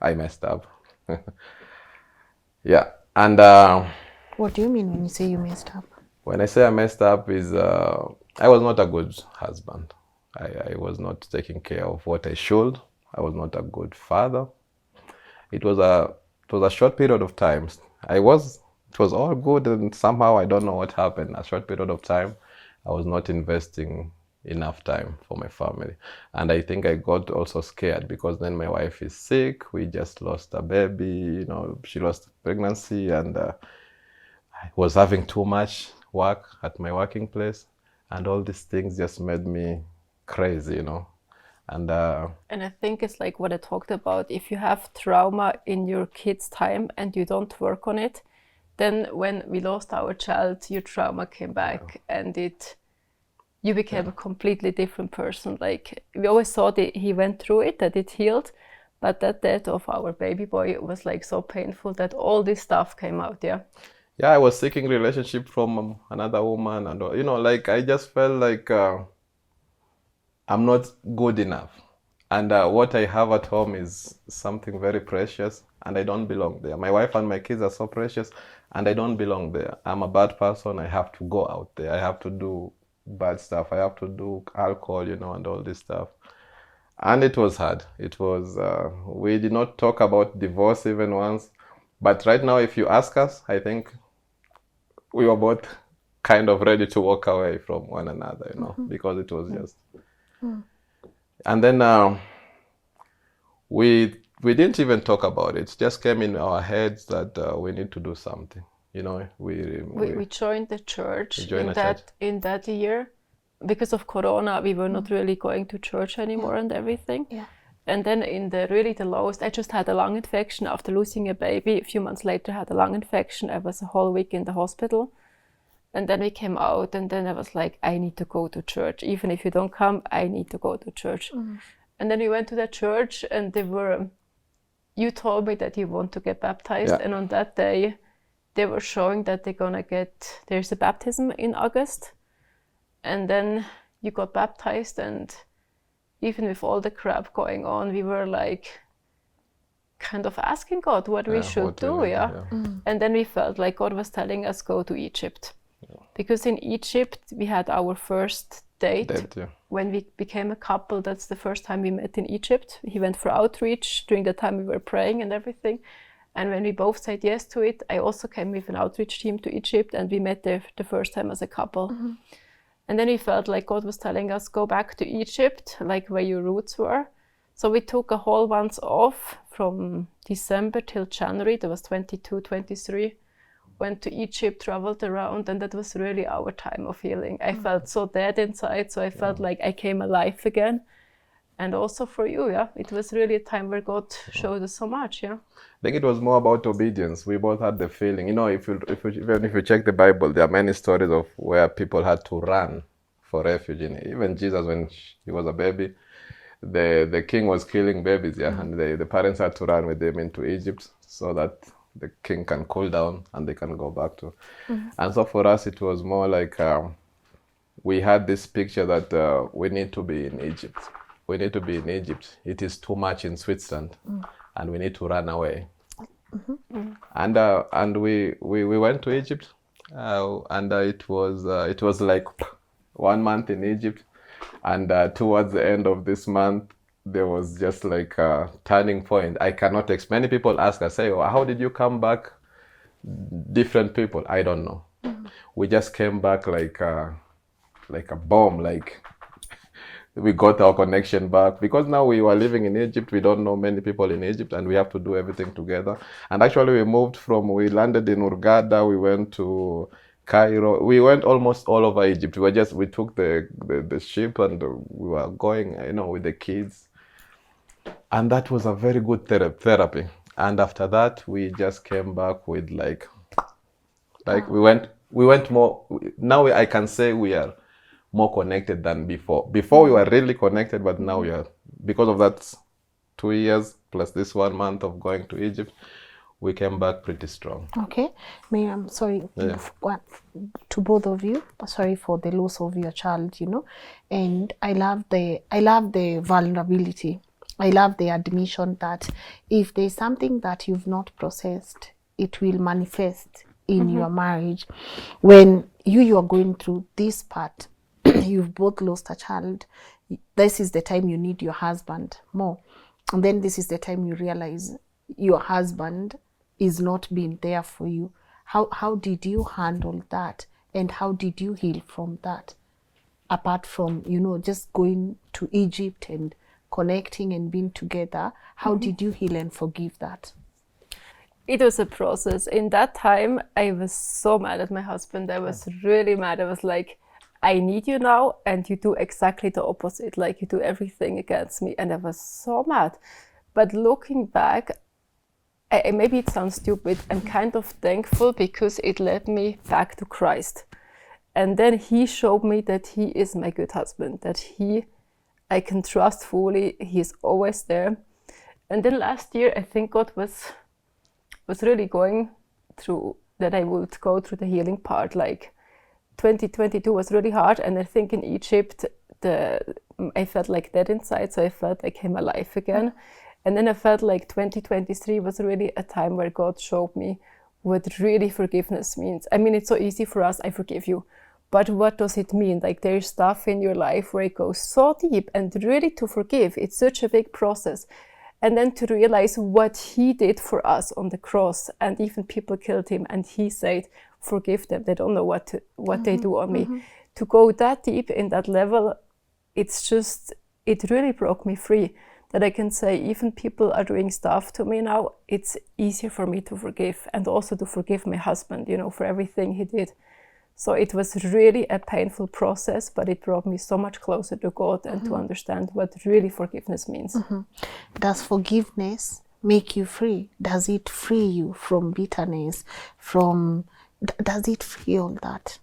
I messed up. Yeah. And
what do you mean when you say you messed up?
When I say I messed up is I was not a good husband. I was not taking care of what I should. I was not a good father. It was a short period of time. It was all good, and somehow I don't know what happened. A short period of time, I was not investing enough time for my family. And I think I got also scared, because then my wife is sick. We just lost a baby, she lost pregnancy, and I was having too much work at my working place, and all these things just made me crazy, And
I think it's like what I talked about. If you have trauma in your kid's time and you don't work on it, then when we lost our child, your trauma came back, and you became a completely different person. Like, we always thought he went through it, that it healed, but that death of our baby boy was like so painful that all this stuff came out.
Yeah, I was seeking relationship from another woman, and like I just felt like I'm not good enough, and what I have at home is something very precious, and I don't belong there. My wife and my kids are so precious, and I don't belong there. I'm a bad person. I have to go out there. I have to do bad stuff. I have to do alcohol, and all this stuff. And it was hard. It was, we did not talk about divorce even once. But right now, if you ask us, I think we were both kind of ready to walk away from one another, because it was just. And then we didn't even talk about it. It just came in our heads that we need to do something. We
joined the church in that year. Because of Corona, we were not really going to church anymore and everything.
Yeah.
And then in the lowest, I just had a lung infection after losing a baby. A few months later, I had a lung infection. I was a whole week in the hospital. And then we came out, and then I was like, I need to go to church. Even if you don't come, I need to go to church. And then we went to that church, and you told me that you want to get baptized.
Yeah.
And on that day, they were showing that there's a baptism in August, and then you got baptized, and even with all the crap going on, we were like kind of asking God what we should do, And then we felt like God was telling us go to Egypt. Because in Egypt we had our first date when we became a couple. That's the first time we met in Egypt. He went for outreach during the time we were praying and everything. And when we both said yes to it, I also came with an outreach team to Egypt, and we met there the first time as a couple. And then we felt like God was telling us, go back to Egypt, like where your roots were. So we took a whole month off from December till January. That was 22, 23. Went to Egypt, traveled around, and that was really our time of healing. I felt so dead inside, so I felt like I came alive again. And also for you, it was really a time where God showed us so much, I
think it was more about obedience. We both had the feeling, if you check the Bible, there are many stories of where people had to run for refuge. Even Jesus, when he was a baby, the king was killing babies, and the parents had to run with them into Egypt so that the king can cool down and they can go back to. And so for us, it was more like we had this picture that we need to be in Egypt. We need to be in Egypt. It is too much in Switzerland, and we need to run away. And we went to Egypt, and it was like 1 month in Egypt, and towards the end of this month, there was just like a turning point. I cannot explain. Many people ask us, say, how did you come back? Different people. I don't know. We just came back like a bomb. Like we got our connection back, because now we were living in Egypt. We don't know many people in Egypt, and we have to do everything together. And actually, we landed in Hurghada. We went to Cairo. We went almost all over Egypt. We took the ship, and we were going, with the kids. And that was a very good therapy. And after that, we just came back with we went more. Now I can say we are more connected than before. Before we were really connected, but now we are, because of that 2 years plus this 1 month of going to Egypt, we came back pretty strong.
Okay. I'm sorry to both of you. Sorry for the loss of your child, And I love the vulnerability. I love the admission that if there's something that you've not processed, it will manifest in your marriage. When you are going through this part, you've both lost a child. This is the time you need your husband more. And then this is the time you realize your husband is not being there for you. How did you handle that? And how did you heal from that? Apart from, just going to Egypt and connecting and being together, how did you heal and forgive that?
It was a process. In that time, I was so mad at my husband. I was really mad. I was like, I need you now, and you do exactly the opposite. Like, you do everything against me. And I was so mad. But looking back, maybe it sounds stupid, I'm kind of thankful, because it led me back to Christ. And then he showed me that he is my good husband, that I can trust fully. He's always there. And then last year, I think God was really going through that I would go through the healing part. Like 2022 was really hard, and I think in Egypt, I felt like dead inside, so I felt I came alive again. And then I felt like 2023 was really a time where God showed me what really forgiveness means. I mean, it's so easy for us, I forgive you. But what does it mean? Like, there's stuff in your life where it goes so deep, and really to forgive, it's such a big process. And then to realize what he did for us on the cross, and even people killed him, and he said, forgive them, they don't know what they do on me. To go that deep in that level, it really broke me free. That I can say, even people are doing stuff to me now, it's easier for me to forgive, and also to forgive my husband, for everything he did. So it was really a painful process, but it brought me so much closer to God and to understand what really forgiveness means.
Does forgiveness make you free? Does it free you from bitterness? Does it free all that?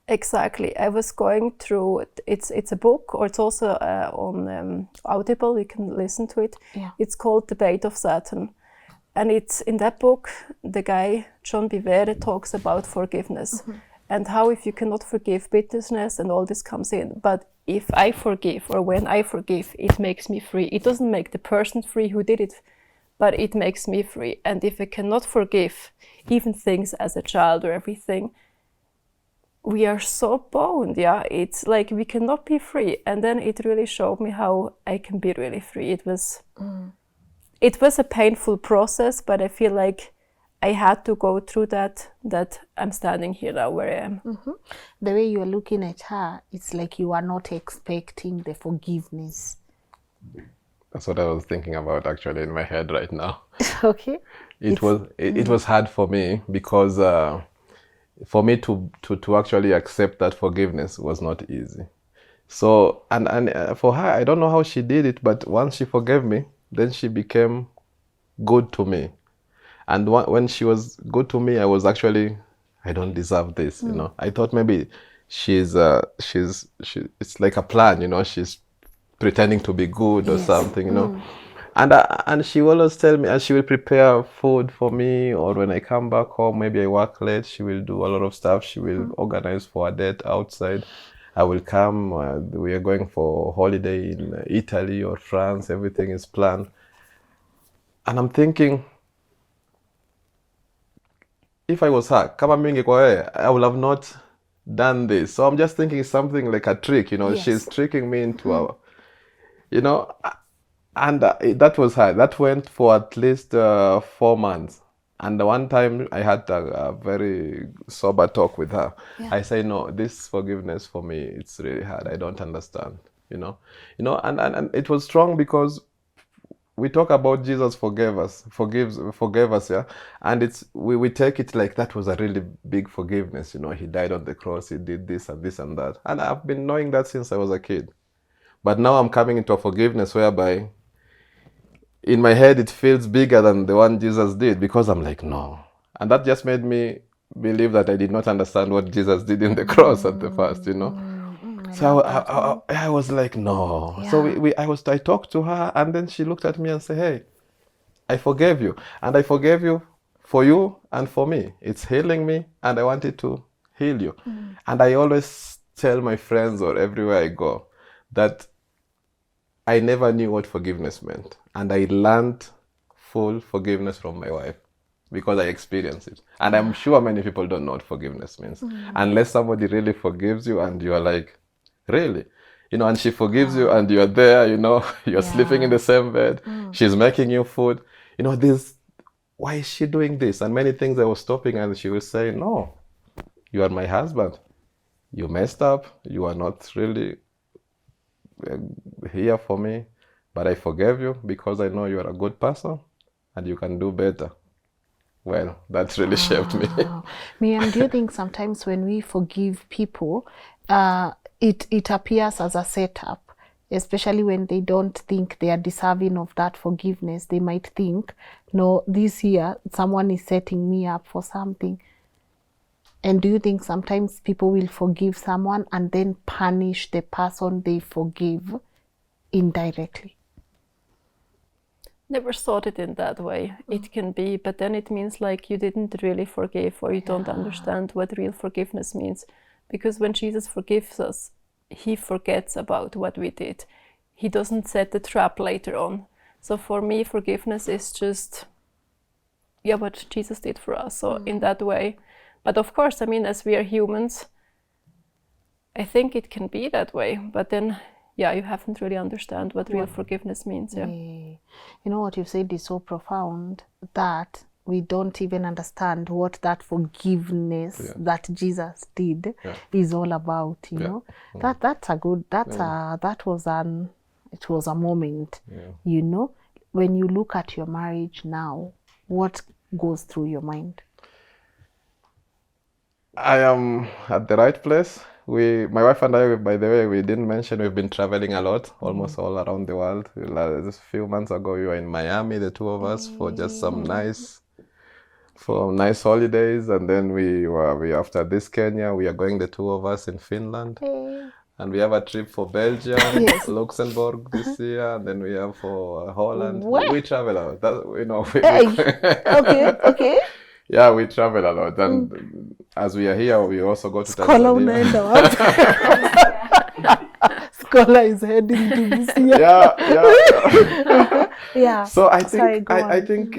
Exactly. I was going through, it's a book, or it's also on Audible, you can listen to it.
Yeah.
It's called The Bait of Satan. And it's in that book, the guy, John Bevere, talks about forgiveness and how if you cannot forgive, bitterness and all this comes in. But if I forgive, or when I forgive, it makes me free. It doesn't make the person free who did it, but it makes me free. And if I cannot forgive, even things as a child or everything, we are so bound, yeah. It's like we cannot be free. And then it really showed me how I can be really free. It was a painful process, but I feel like I had to go through that I'm standing here now where I am.
The way you are looking at her, it's like you are not expecting the forgiveness.
That's what I was thinking about actually in my head right now.
Okay.
It was hard for me because for me to actually accept that forgiveness was not easy. So and for her, I don't know how she did it, but once she forgave me, then she became good to me. And when she was good to me, I was actually, I don't deserve this, you know. I thought maybe it's like a plan, you know. She's pretending to be good or something, you know. And she will always tell me, and she will prepare food for me, or when I come back home, maybe I work late, she will do a lot of stuff. She will organize for a date outside. I will come, we are going for a holiday in Italy or France, everything is planned. And I'm thinking, if I was her, kama mimi ningekuwa wewe, I would have not done this. So I'm just thinking it's something like a trick, you know.
Yes.
She's tricking me into a, you know, and that was her. That went for at least 4 months. And the one time I had a very sober talk with her. I say, no, this forgiveness for me, it's really hard. I don't understand, you know. And it was strong because we talk about Jesus forgave us, yeah, and we take it like that was a really big forgiveness, you know. He died on the cross, he did this and this and that, and I've been knowing that since I was a kid. But now I'm coming into a forgiveness whereby, in my head, it feels bigger than the one Jesus did, because I'm like, no, and that just made me believe that I did not understand what Jesus did in the cross at the first, you know. So I was like, no.
Yeah.
So I talked to her, and then she looked at me and said, hey, I forgave you. And I forgave you for you and for me. It's healing me, and I wanted to heal you. And I always tell my friends or everywhere I go that I never knew what forgiveness meant. And I learned full forgiveness from my wife because I experienced it. And I'm sure many people don't know what forgiveness means. Unless somebody really forgives you and you're like, really? You know, and she forgives you and you're there, you know, you're sleeping in the same bed. She's making you food. You know, why is she doing this? And many things I was stopping, and she will say, no, you are my husband. You messed up. You are not really here for me, but I forgave you because I know you are a good person and you can do better. Well, that really shaped me.
Miriam, do you think sometimes when we forgive people, it appears as a setup, especially when they don't think they are deserving of that forgiveness? They might think, no, this year someone is setting me up for something. And do you think sometimes people will forgive someone and then punish the person they forgive indirectly?
Never thought it in that way. It can be, but then it means like you didn't really forgive, or you don't understand what real forgiveness means. Because when Jesus forgives us, he forgets about what we did. He doesn't set the trap later on. So for me, forgiveness is just, what Jesus did for us. So in that way. But of course, I mean, as we are humans, I think it can be that way. But then, you haven't really understand what real forgiveness means. Yeah.
You know, what you've said is so profound that we don't even understand what that forgiveness that Jesus did is all about, you know. It was a moment, you know. When you look at your marriage now, what goes through your mind?
I am at the right place. My wife and I, by the way, we didn't mention we've been traveling a lot, almost all around the world. Just a few months ago, we were in Miami, the two of us, for just some nice holidays, and then we after this Kenya, we are going, the two of us, in Finland. And we have a trip for Belgium,
Yes.
Luxembourg this year, and then we have for Holland.
What?
We travel a lot. That, you know,
Hey. Okay.
yeah, we travel a lot. And as we are here, we also go to
Scholar
Tanzania.
unaenda wapi? Scholar is heading to Busia. Yeah.
So I
Sorry,
think
go on.
I think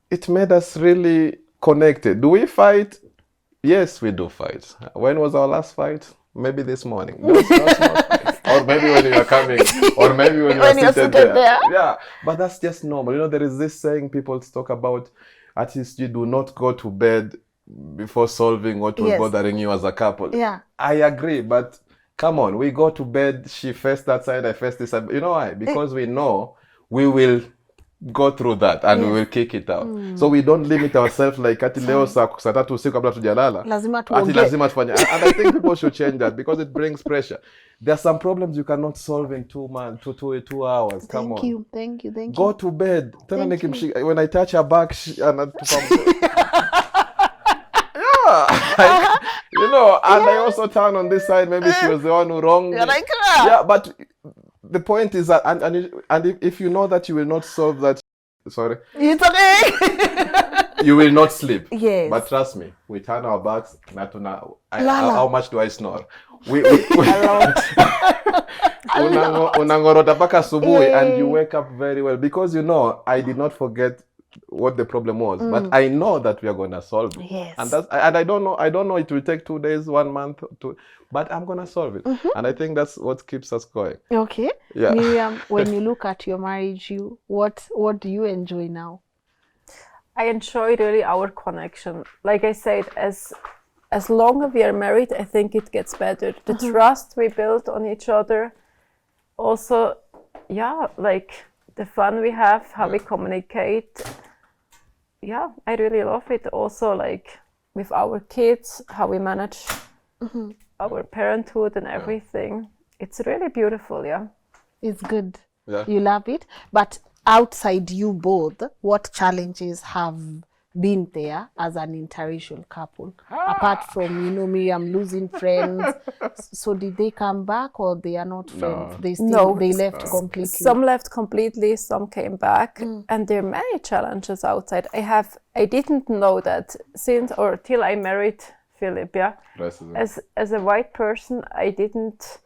it made us really connected. Do we fight? Yes, we do fight. When was our last fight? Maybe this morning. No small fight. Or maybe when you are coming, or maybe when you are seated there. Yeah, but that's just normal. You know, there is this saying people talk about, at least you do not go to bed before solving what was bothering you as a couple.
Yeah.
I agree, but come on, we go to bed, she faced that side, I faced this side. You know why? Because we know we will go through that and we will kick it out. So we don't limit ourselves like ati leo saa tatu usiku kabla tujalala.
Lazima
Ati
tuongee.
lazima tufanye. And I think people should change that because it brings pressure. There are some problems you cannot solve in 2 hours. Come on.
Thank you.
Go to bed. Tena nikimshika, when I touch her back, you know, and I also turn on this side. Maybe she was the one who wronged me.
You're like,
yeah, but the point is that, and if you know that you will not solve that, sorry,
it's okay.
you will not sleep.
Yes.
But trust me, we turn our backs. How much do I snore? We unangorota paka asubuhi, and you wake up very well because you know I did not forget what the problem was, but I know that we are gonna solve it.
Yes.
And I don't know it will take 2 days, 1 month, but I'm gonna solve it. And I think that's what keeps us going.
Okay.
Yeah.
Miriam, when you look at your marriage, what do you enjoy now?
I enjoy really our connection. Like I said, as long as we are married, I think it gets better. The trust we build on each other. Also, yeah, like the fun we have, how we communicate. Yeah, I really love it. Also, like with our kids, how we manage our parenthood and everything. It's really beautiful, yeah.
It's good.
Yeah.
You love it. But outside you both, what challenges have been there as an interracial couple? Apart from, Miriam losing friends. So did they come back or they are not friends? They left completely?
Some left completely, some came back. And there are many challenges outside. I didn't know that till I married Philip, yeah.
Racism.
As a white person, I didn't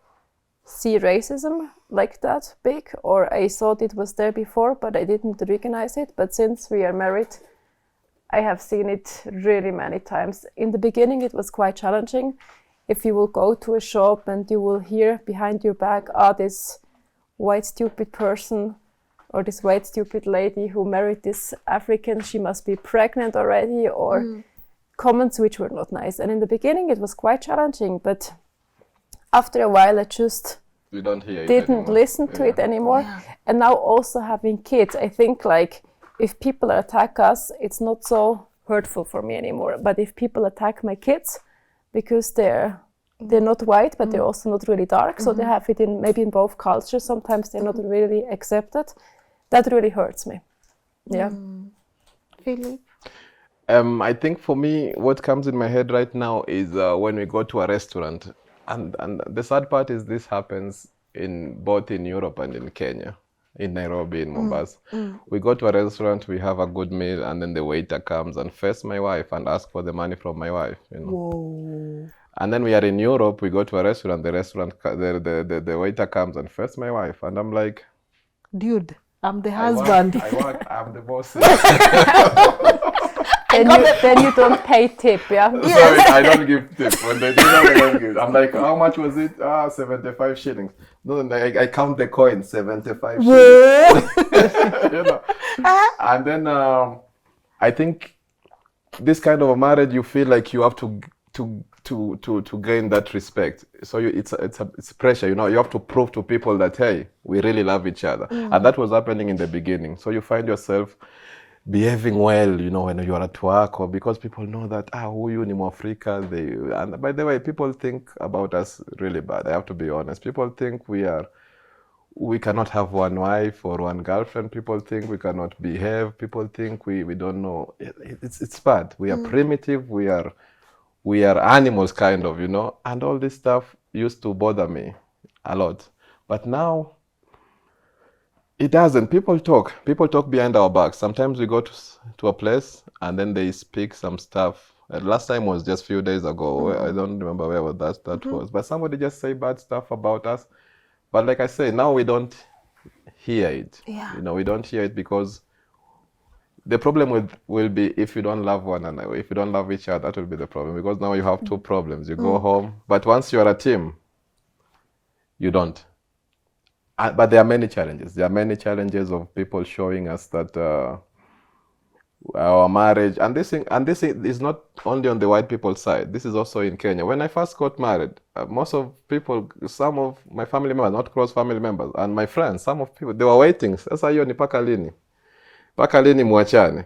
see racism like that big, or I thought it was there before, but I didn't recognize it. But since we are married, I have seen it really many times. In the beginning, it was quite challenging. If you will go to a shop and you will hear behind your back, this white stupid person or this white stupid lady who married this African, she must be pregnant already, or comments which were not nice. And in the beginning, it was quite challenging, but after a while, I just didn't listen to it anymore. Yeah. And now also having kids, I think like if people attack us, it's not so hurtful for me anymore. But if people attack my kids because they're not white, but they're also not really dark, so they have it maybe in both cultures, sometimes they're not really accepted, that really hurts me. Yeah.
Philip?
I think for me, what comes in my head right now is when we go to a restaurant. And the sad part is this happens both in Europe and in Kenya, in Nairobi, in Mombasa. We go to a restaurant, we have a good meal, and then the waiter comes and first my wife and asks for the money from my wife.
Whoa.
And then we are in Europe, we go to a restaurant, the waiter comes and first my wife, and I'm like,
dude, I'm the husband.
I'm the boss.
Then you don't pay tip, yeah?
Sorry, I don't give tip. When they do that, I don't give. I'm like, how much was it? 75 shillings. No, I count the coins, 75 shillings. You know. And then I think this kind of a marriage, you feel like you have to gain that respect. So it's pressure. You know, you have to prove to people that hey, we really love each other, and that was happening in the beginning. So you find yourself behaving well, you know, when you are at work, or because people know that huyu ni Mwafrika. And by the way, people think about us really bad. I have to be honest. People think we cannot have one wife or one girlfriend. People think we cannot behave. People think we don't know. It's bad. We are primitive. we are animals kind of, and all this stuff used to bother me a lot. But now it doesn't. People talk behind our backs. Sometimes we go to a place and then they speak some stuff. Last time was just a few days ago. I don't remember where that was, but somebody just say bad stuff about us. But like I say, now we don't hear it.
Yeah.
We don't hear it because the problem will be if you don't love one another, if you don't love each other, that will be the problem, because now you have two problems. You go home, but once you are a team, you don't. But there are many challenges. There are many challenges of people showing us that our marriage, and this thing is not only on the white people's side. This is also in Kenya. When I first got married, most of people, some of my family members, not close family members, and my friends, some of people, they were waiting. Sasa hiyo ni paka lini? Paka lini muachane?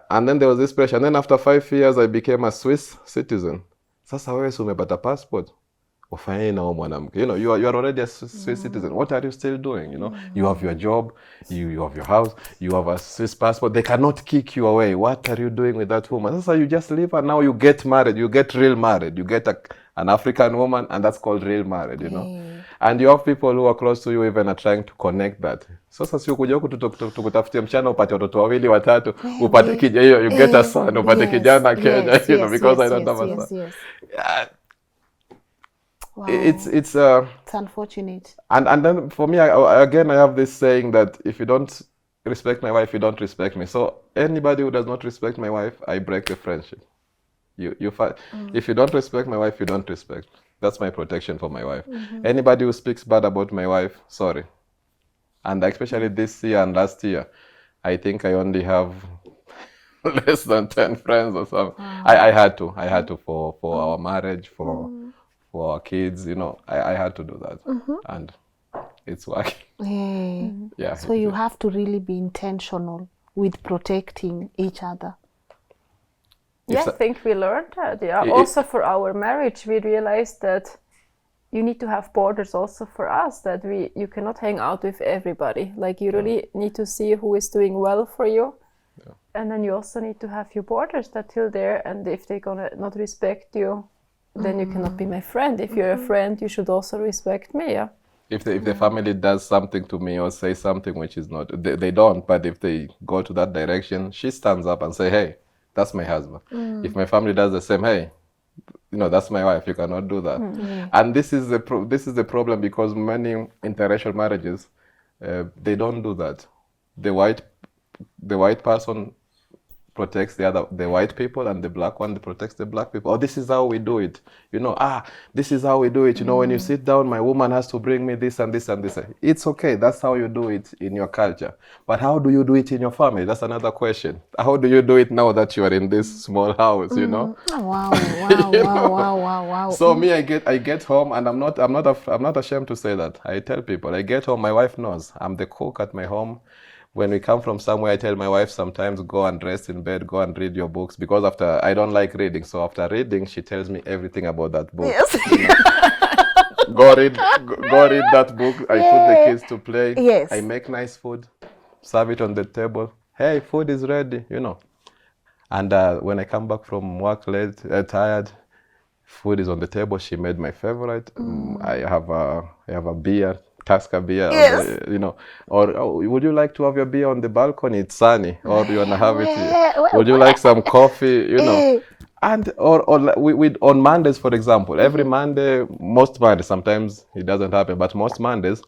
And then there was this pressure. And then after 5 years, I became a Swiss citizen. Sasa wewe si umepata passport? Ufanye na mwanamke. You are already a Swiss citizen. What are you still doing? You have your job, you have your house, you have a Swiss passport. They cannot kick you away. What are you doing with that woman? Sasa you just leave her. Now you get married. You get real married. You get an African woman, and that's called real married, And you have people who are close to you even are trying to connect that. Sasa si ukuja huku tukutafutia mchana upate watoto wawili watatu, upate kijana, you get a son, upate kijana Kenya, because I don't have a son.
Wow.
It's
unfortunate.
And then for me, I have this saying that if you don't respect my wife, you don't respect me. So anybody who does not respect my wife, I break the friendship. If you don't respect my wife, you don't respect. That's my protection for my wife. Anybody who speaks bad about my wife, sorry. And especially this year and last year, I think I only have less than 10 friends or something. I had to for our marriage, for our kids, I had to do that. And it's working. Yeah.
So you have to really be intentional with protecting each other.
Yeah, I think we learned that. Yeah. Also for our marriage, we realized that you need to have borders also for us, that you cannot hang out with everybody. Like you really need to see who is doing well for you. Yeah. And then you also need to have your borders that till there, and if they're gonna not respect you, then you cannot be my friend. If you're a friend, you should also respect me. Yeah.
If the family does something to me or say something which is not, they don't, but if they go to that direction, she stands up and say, hey, that's my husband. If my family does the same, hey, that's my wife, you cannot do that. And this is the problem, because many interracial marriages, they don't do that. The white person protects the white people, and the black one protects the black people. Oh, this is how we do it. This is how we do it. When you sit down, my woman has to bring me this and this and this. It's okay. That's how you do it in your culture. But how do you do it in your family? That's another question. How do you do it now that you are in this small house,
Oh, wow.
So me, I get home, and I'm not ashamed to say that. I tell people, I get home, my wife knows. I'm the cook at my home. When we come from somewhere, I tell my wife sometimes, go and rest in bed, go and read your books, because I don't like reading. So after reading, she tells me everything about that book.
Yes.
Go read that book. I put the kids to play.
Yes.
I make nice food, serve it on the table. Hey, food is ready, And when I come back from work late, tired, food is on the table. She made my favorite. I have a beer. Tusker beer,
yes.
Or would you like to have your beer on the balcony? It's sunny, or you wanna have it? Would you like some coffee? And or on Mondays, for example, every Monday, most Mondays, sometimes it doesn't happen, but most Mondays,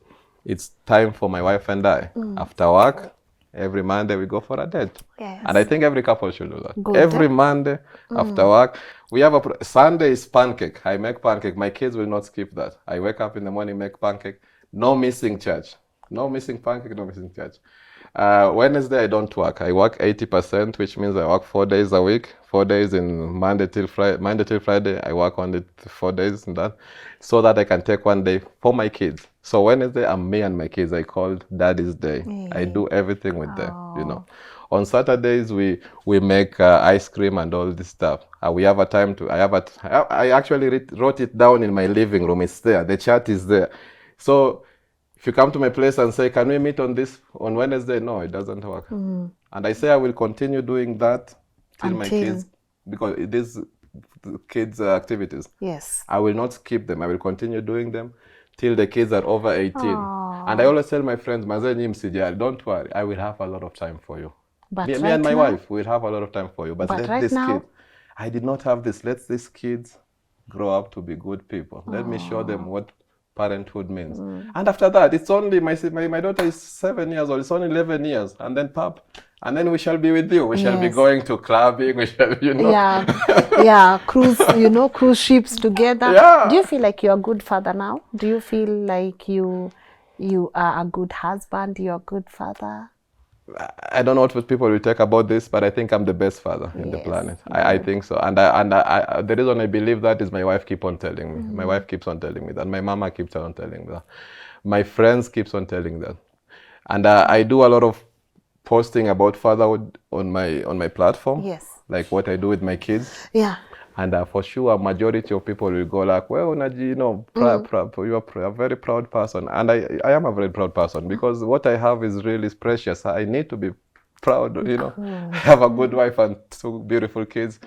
it's time for my wife and I. After work, every Monday we go for a date.
Yes.
And I think every couple should do that.
Good.
Every Monday after work, we have Sunday is pancake. I make pancake. My kids will not skip that. I wake up in the morning, make pancake. No missing church. No missing pancake, no missing church. Wednesday, I don't work. I work 80%, which means I work 4 days a week. 4 days in Monday till Friday. I work only 4 days in that, so that I can take 1 day for my kids. So Wednesday, I'm me and my kids. I call Daddy's Day. I do everything with them, On Saturdays, we make ice cream and all this stuff. We have a time to, I actually wrote it down in my living room. It's there. The chart is there. So if you come to my place and say, can we meet on Wednesday? No, it doesn't work. And I say I will continue doing that till my kids, because the kids' activities.
Yes.
I will not skip them. I will continue doing them till the kids are over 18.
Aww.
And I always tell my friends, don't worry, I will have a lot of time for you.
But
Me
right
and my
now,
wife will have a lot of time for you. But let
right
this
now,
kid, I did not have this. Let these kids grow up to be good people. Let me show them what parenthood means. And after that, it's only my daughter is 7 years old. It's only 11 years, and then and then we shall be with you. We shall be going to clubbing. We shall,
yeah, cruise, cruise ships together.
Yeah.
Do you feel like you're a good father now? Do you feel like you are a good husband? You're a good father?
I don't know what people will talk about this, but I think I'm the best father in the planet. I think so. And the reason I believe that is my wife keeps on telling me. My wife keeps on telling me that. My mama keeps on telling me that. My friends keeps on telling that. And I do a lot of posting about fatherhood on my platform.
Yes.
Like what I do with my kids.
Yeah.
And for sure, a majority of people will go like, well, Naji, you are a very proud person. And I am a very proud person because what I have is really precious. I need to be proud, I have a good wife and 2 beautiful kids,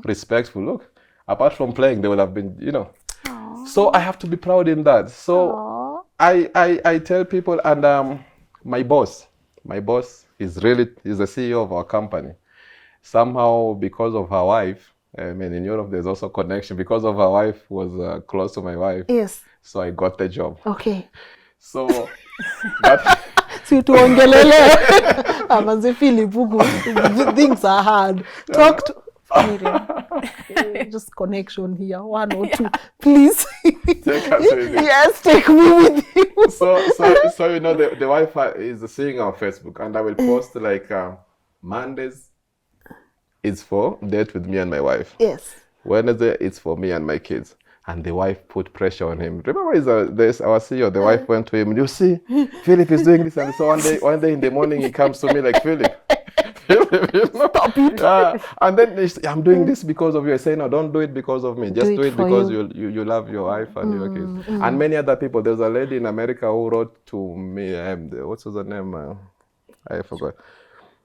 respectful. Look, apart from playing, they would have been,
Aww.
So I have to be proud in that. So I tell people, and my boss is the CEO of our company. Somehow, because of her wife, I mean, in Europe, there's also connection. Because of her wife was close to my wife.
Yes.
So I got the job.
Okay.
So, but...
Things are hard. Talk to... Miriam, just connection here, 1 or 2. Please.
Take us with you.
Yes, take me with you.
So the wife is seeing our Facebook, and I will post like Mondays. It's for date with me and my wife.
Yes.
Wednesday, it's for me and my kids. And the wife put pressure on him. Remember, there's our CEO. The wife went to him. You see, Philip is doing this, and so one day in the morning he comes to me like, Philip,
Stop it.
Yeah. And then I'm doing this because of you. I say, no, don't do it because of me. Just do it because you love your wife and your kids. And many other people. There's a lady in America who wrote to me. What's her name? I forgot.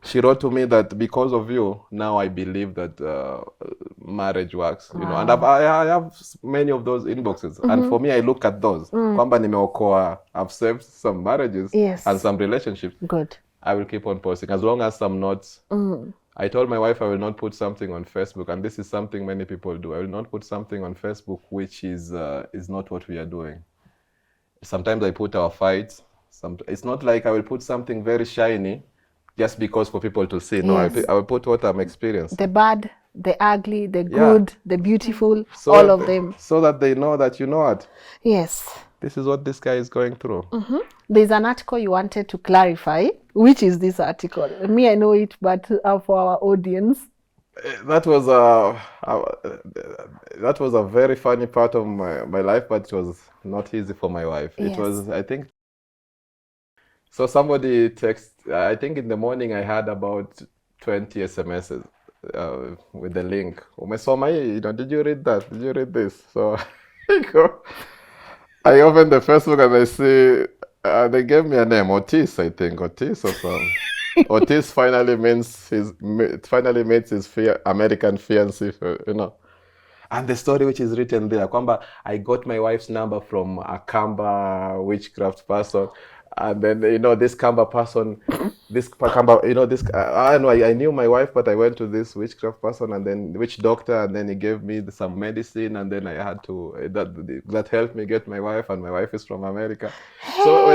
She wrote to me that because of you, now I believe that marriage works.
Wow.
And I have many of those inboxes. And for me, I look at those. Kwamba nimeokoa, I've saved some marriages and some relationships.
Good.
I will keep on posting as long as I'm not. I told my wife I will not put something on Facebook, and this is something many people do. I will not put something on Facebook which is not what we are doing. Sometimes I put our fights. It's not like I will put something very shiny just because for people to see. No, I will put what I'm experiencing.
The bad, the ugly, the good, the beautiful, all of them.
So that they know that, you know what?
Yes.
This is what this guy is going through.
There's an article you wanted to clarify. Which is this article? Me, I know it, but for our audience.
That was a very funny part of my life, but it was not easy for my wife.
Yes.
It was, I think. So somebody I think in the morning I had about 20 SMSs with the link. Did you read that? Did you read this? So I opened the Facebook and I see, they gave me a name, Otis, I think, Otis or something. Otis finally meets his American fiancé, And the story which is written there, kwamba I got my wife's number from a Kamba witchcraft person. And then, this Kamba person, I knew my wife, but I went to this witchcraft person and then witch doctor, and then he gave me some medicine, and then I had to, that helped me get my wife, and my wife is from America. So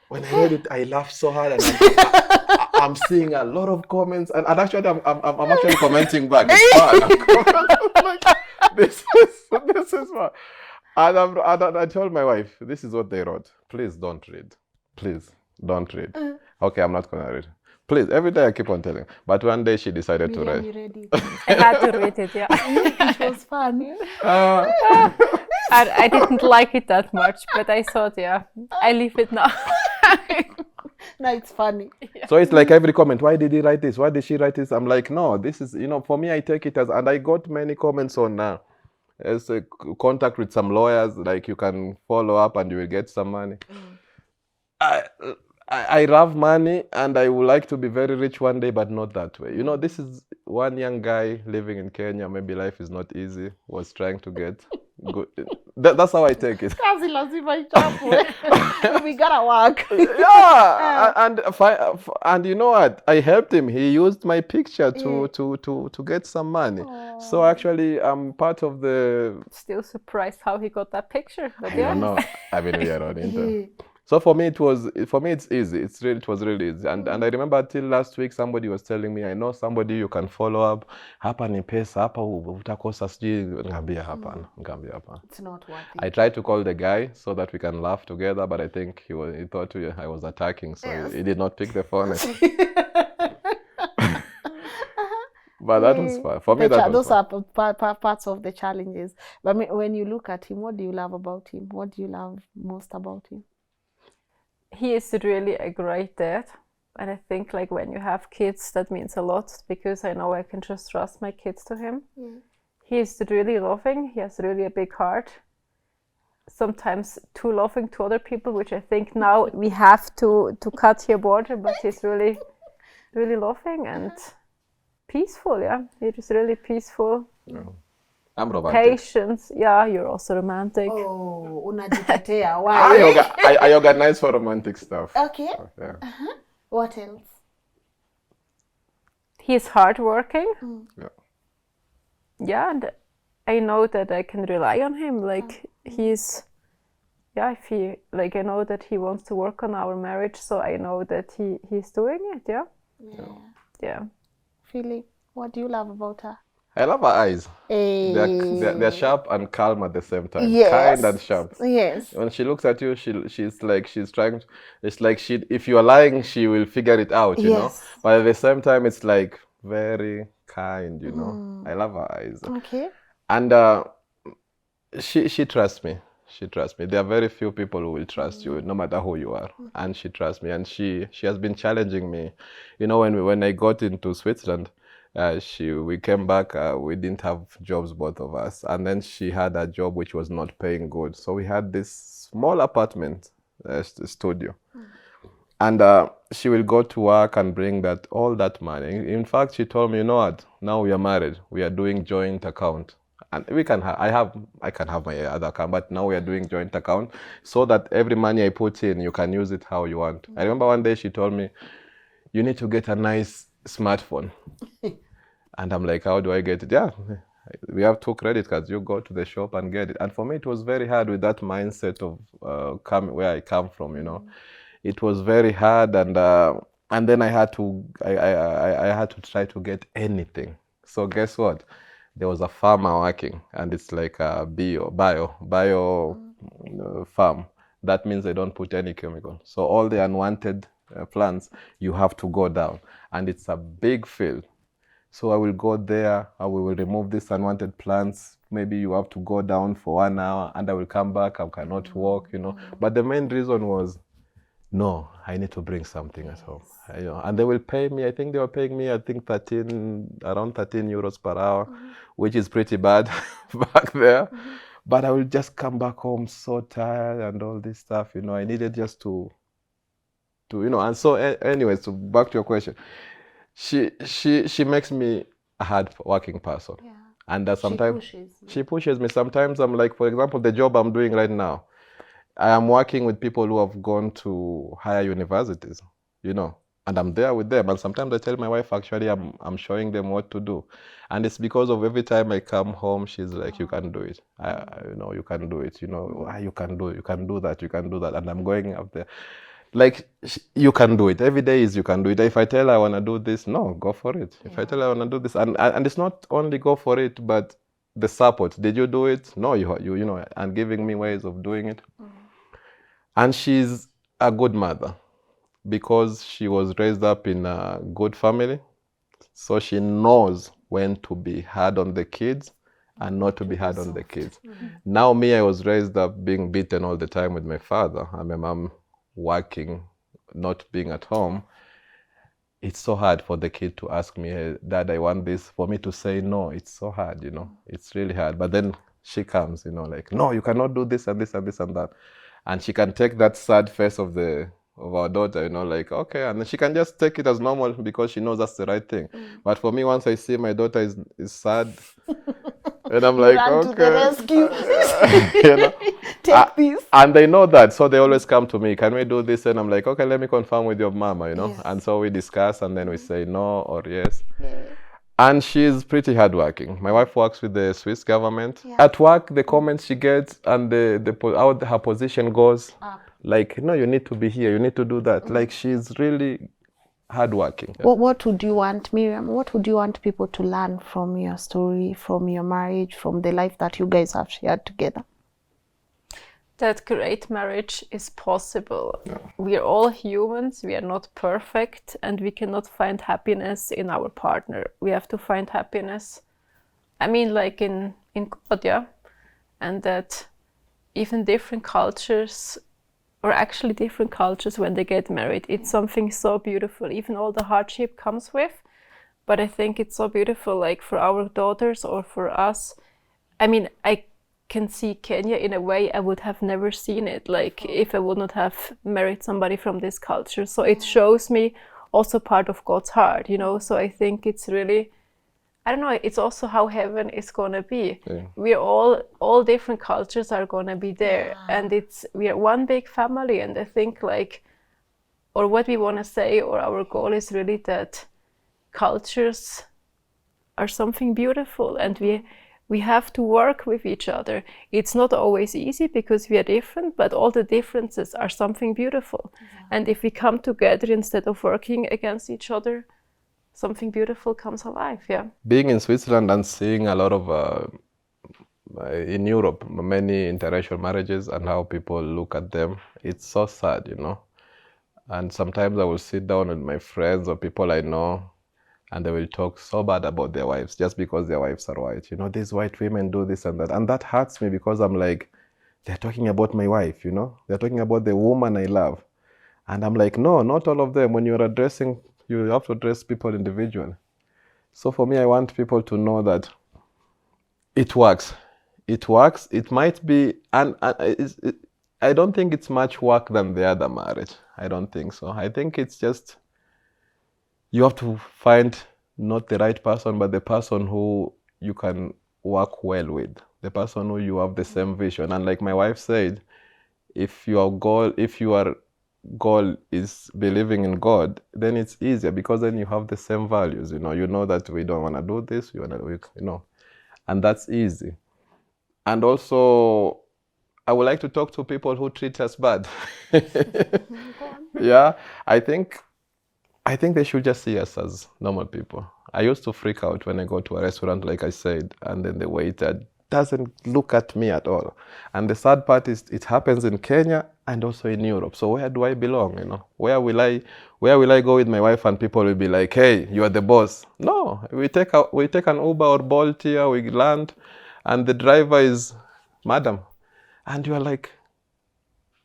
when I read it, I laughed so hard, and I'm seeing a lot of comments, and actually I'm actually commenting back. It's fun. I'm like, this is fun. And I told my wife, this is what they wrote. Please don't read. Please don't read. Okay, I'm not gonna read. Please, every day I keep on telling. But one day she decided to read.
You read it.
I had to read it, yeah.
It was fun.
I didn't like it that much, but I thought, I leave it now.
No, it's funny.
Yeah.
So it's like every comment, why did he write this? Why did she write this? I'm like, no, this is, for me, I take it as, and I got many comments on as a contact with some lawyers, like you can follow up and you will get some money. I love money and I would like to be very rich one day, but not that way. You know, this is one young guy living in Kenya. Maybe life is not easy. Was trying to get good. That's how I take it.
Kazi lazima ichapwe. We gotta work.
Yeah, and you know what? I helped him. He used my picture to get some money. So actually, I'm part of the.
Still surprised how he got that picture. But
I don't know. I mean, we are on internet. So for me, it's easy. It was really easy. And I remember till last week, somebody was telling me, I know somebody you can follow up. Hapa ni pesa, hapa utakosa sijui. Ngambia hapana.
It's not worth it.
I tried to call the guy so that we can laugh together, but I think he thought I was attacking, so he did not pick the phone. But that was fun. For me, that was fun.
Those are parts of the challenges. But when you look at him, what do you love about him? What do you love most about him?
He is really a great dad. And I think like when you have kids, that means a lot because I know I can just trust my kids to him. He is really loving. He has really a big heart. Sometimes too loving to other people, which I think now we have to cut here border, but he's really, really loving and peaceful, yeah. He's really peaceful.
Yeah. I'm romantic.
Patience, yeah, you're also romantic.
Oh, unajitetea. Why?
I organize for romantic stuff.
Okay.
So, yeah.
What else?
He's hardworking.
Yeah.
Yeah, and I know that I can rely on him. Like he's, yeah, I feel like I know that he wants to work on our marriage, so I know that he's doing it. Yeah. Yeah.
Philly, what do you love about her?
I love her eyes. They're sharp and calm at the same time. Kind and sharp.
Yes.
When she looks at you, she's like she's trying to, it's like if you are lying, she will figure it out, you know. But at the same time, it's like very kind, you know. I love her eyes.
Okay.
And she trusts me. She trusts me. There are very few people who will trust you, no matter who you are. And she trusts me. And she has been challenging me. You know, when I got into Switzerland, we came back, we didn't have jobs, both of us. And then she had a job which was not paying good. So we had this small apartment, studio. And she will go to work and bring all that money. In fact, she told me, you know what, now we are married. We are doing joint account. And I can have my other account, but now we are doing joint account so that every money I put in, you can use it how you want. I remember one day she told me, you need to get a nice smartphone. And I'm like, how do I get it? Yeah, we have 2 credit cards. You go to the shop and get it. And for me, it was very hard with that mindset of where I come from, you know. It was very hard, and then I had to try to get anything. So guess what? There was a farmer working, and it's like a bio farm. That means they don't put any chemical. So all the unwanted plants, you have to go down, and it's a big field. So I will go there, I will remove these unwanted plants. Maybe you have to go down for 1 hour, and I will come back. I cannot walk, you know. But the main reason was, no, I need to bring something at home. You know, and they will pay me. I think they were paying me, around 13 euros per hour, which is pretty bad back there. But I will just come back home so tired and all this stuff. You know, I needed just to you know. And so, anyways, so back to your question, she makes me a hard working person, and sometimes she pushes me. Sometimes I'm like, for example, the job I'm doing right now, I am working with people who have gone to higher universities, you know, and I'm there with them. And sometimes I tell my wife, actually, I'm showing them what to do. And it's because of every time I come home, she's like, you can do it. You know, you can do it. You know, you can do it. You can do that. You can do that. And I'm going up there. Like, you can do it. Every day is you can do it. If I tell her I want to do this, no, go for it. If I tell her I want to do this, and it's not only go for it, but the support. Did you do it? No, you know, and giving me ways of doing it. And she's a good mother because she was raised up in a good family. So she knows when to be hard on the kids and not to be hard on the kids. Now me, I was raised up being beaten all the time with my father and my mom working, not being at home. It's so hard for the kid to ask me, hey, Dad, I want this. For me to say no, it's so hard, you know. It's really hard. But then she comes, you know, like, no, you cannot do this and this and this and that. And she can take that sad face of the of our daughter, you know, like, okay, and she can just take it as normal because she knows that's the right thing. But for me, once I see my daughter is sad, and I'm
You
like,
run to the
okay,
rescue.
you know,
Take this.
and they know that, so they always come to me. Can we do this? And I'm like, okay, let me confirm with your mama, you know.
Yes.
And so we discuss, and then we say no or yes.
Yeah.
And she's pretty hardworking. My wife works with the Swiss government.
Yeah.
At work, the comments she gets and how her position goes,
Up.
like, no, you need to be here, you need to do that. Like, she's really hardworking.
What would you want, Miriam? What would you want people to learn from your story, from your marriage, from the life that you guys have shared together?
That great marriage is possible. We are all humans, we are not perfect, and we cannot find happiness in our partner. We have to find happiness, I mean, like in God, yeah. And that even different cultures, or actually different cultures when they get married, it's something so beautiful. Even all the hardship comes with, but I think it's so beautiful, like for our daughters or for us. I mean, I can see Kenya in a way I would have never seen it, like if I would not have married somebody from this culture. So it shows me also part of God's heart, you know. So I think it's really, I don't know, it's also how heaven is gonna be.
Yeah.
We're all different cultures are gonna be there, and we are one big family. And I think, like, or what we want to say, or our goal is really that cultures are something beautiful, and we have to work with each other. It's not always easy because we are different, but all the differences are something beautiful. And if we come together instead of working against each other, something beautiful comes alive. Yeah.
Being in Switzerland and seeing a lot of in Europe, many interracial marriages and how people look at them, it's so sad, you know. And sometimes I will sit down with my friends or people I know, and they will talk so bad about their wives just because their wives are white. You know, these white women do this and that. And that hurts me because I'm like, they're talking about my wife, you know? They're talking about the woman I love. And I'm like, no, not all of them. When you're addressing, you have to address people individually. So for me, I want people to know that it works. It works. It might be, and I don't think it's much work than the other marriage. I don't think so. I think it's just, you have to find not the right person, but the person who you can work well with, the person who you have the same vision. And like my wife said, if your goal is believing in God, then it's easier because then you have the same values. You know that we don't want to do this, and that's easy. And also, I would like to talk to people who treat us bad. Yeah, I think they should just see us as normal people. I used to freak out when I go to a restaurant, like I said, and then the waiter doesn't look at me at all. And the sad part is it happens in Kenya and also in Europe. So where do I belong, you know? Where will I go with my wife and people will be like, hey, you are the boss? No, we take an Uber or Bolt here, we land, and the driver is, madam. And you are like,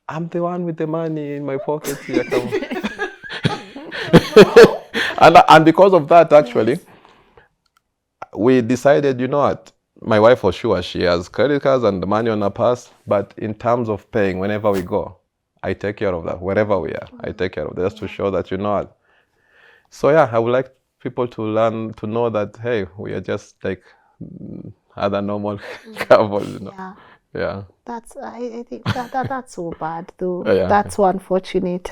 I'm the one with the money in my pocket here. Come and because of that, actually, we decided, you know what? My wife, for sure, she has credit cards and the money on her purse, but in terms of paying, whenever we go, I take care of that. Wherever we are, I take care of that, just to show that, you know what? So yeah, I would like people to learn to know that, hey, we are just like other normal couples, you know. Yeah.
I think that's so bad though.
Yeah.
That's so unfortunate.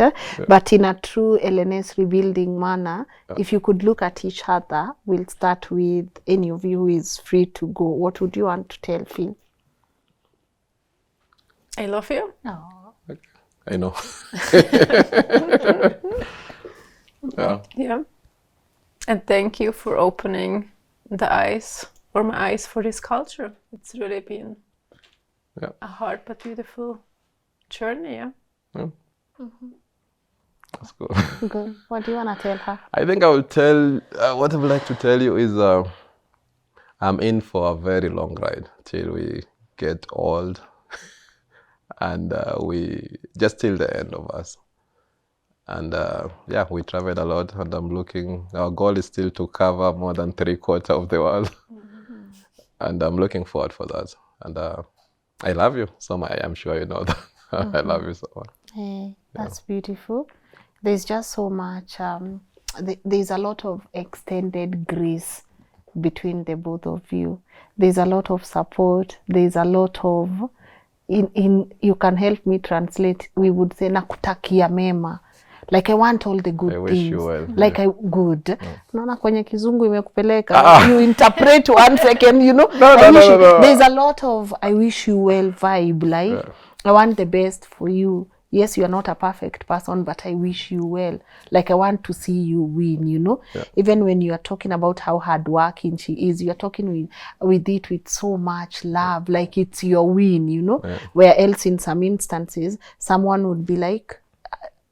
But in a true LNS rebuilding manner, if you could look at each other, we'll start with any of you who is free to go. What would you want to tell Phil?
I love you.
Oh.
I know. Yeah.
Yeah. And thank you for opening the eyes, or my eyes, for this culture. It's really been a hard but beautiful journey. Yeah.
That's cool.
Good. What do you want to tell her?
I think I will tell, what I would like to tell you is I'm in for a very long ride till we get old and we just till the end of us. And yeah, we traveled a lot and our goal is still to cover more than 3/4 of the world. And I'm looking forward for that. And I love you so much. I'm sure you know that. I love you so much.
Hey, That's beautiful. There's just so much, there's a lot of extended grace between the both of you. There's a lot of support. There's a lot of, you can help me translate, we would say nakutakia mema. Like I want all the good
I wish
things.
you well.
Like good. Naona kwenye kizungu imekupeleka. You interpret 1 second, you know.
No.
There's a lot of I wish you well vibe. Like I want the best for you. Yes, you are not a perfect person, but I wish you well. Like I want to see you win, you know. Even when you are talking about how hardworking she is, you are talking with it with so much love. Like it's your win, you know. Where else in some instances, someone would be like,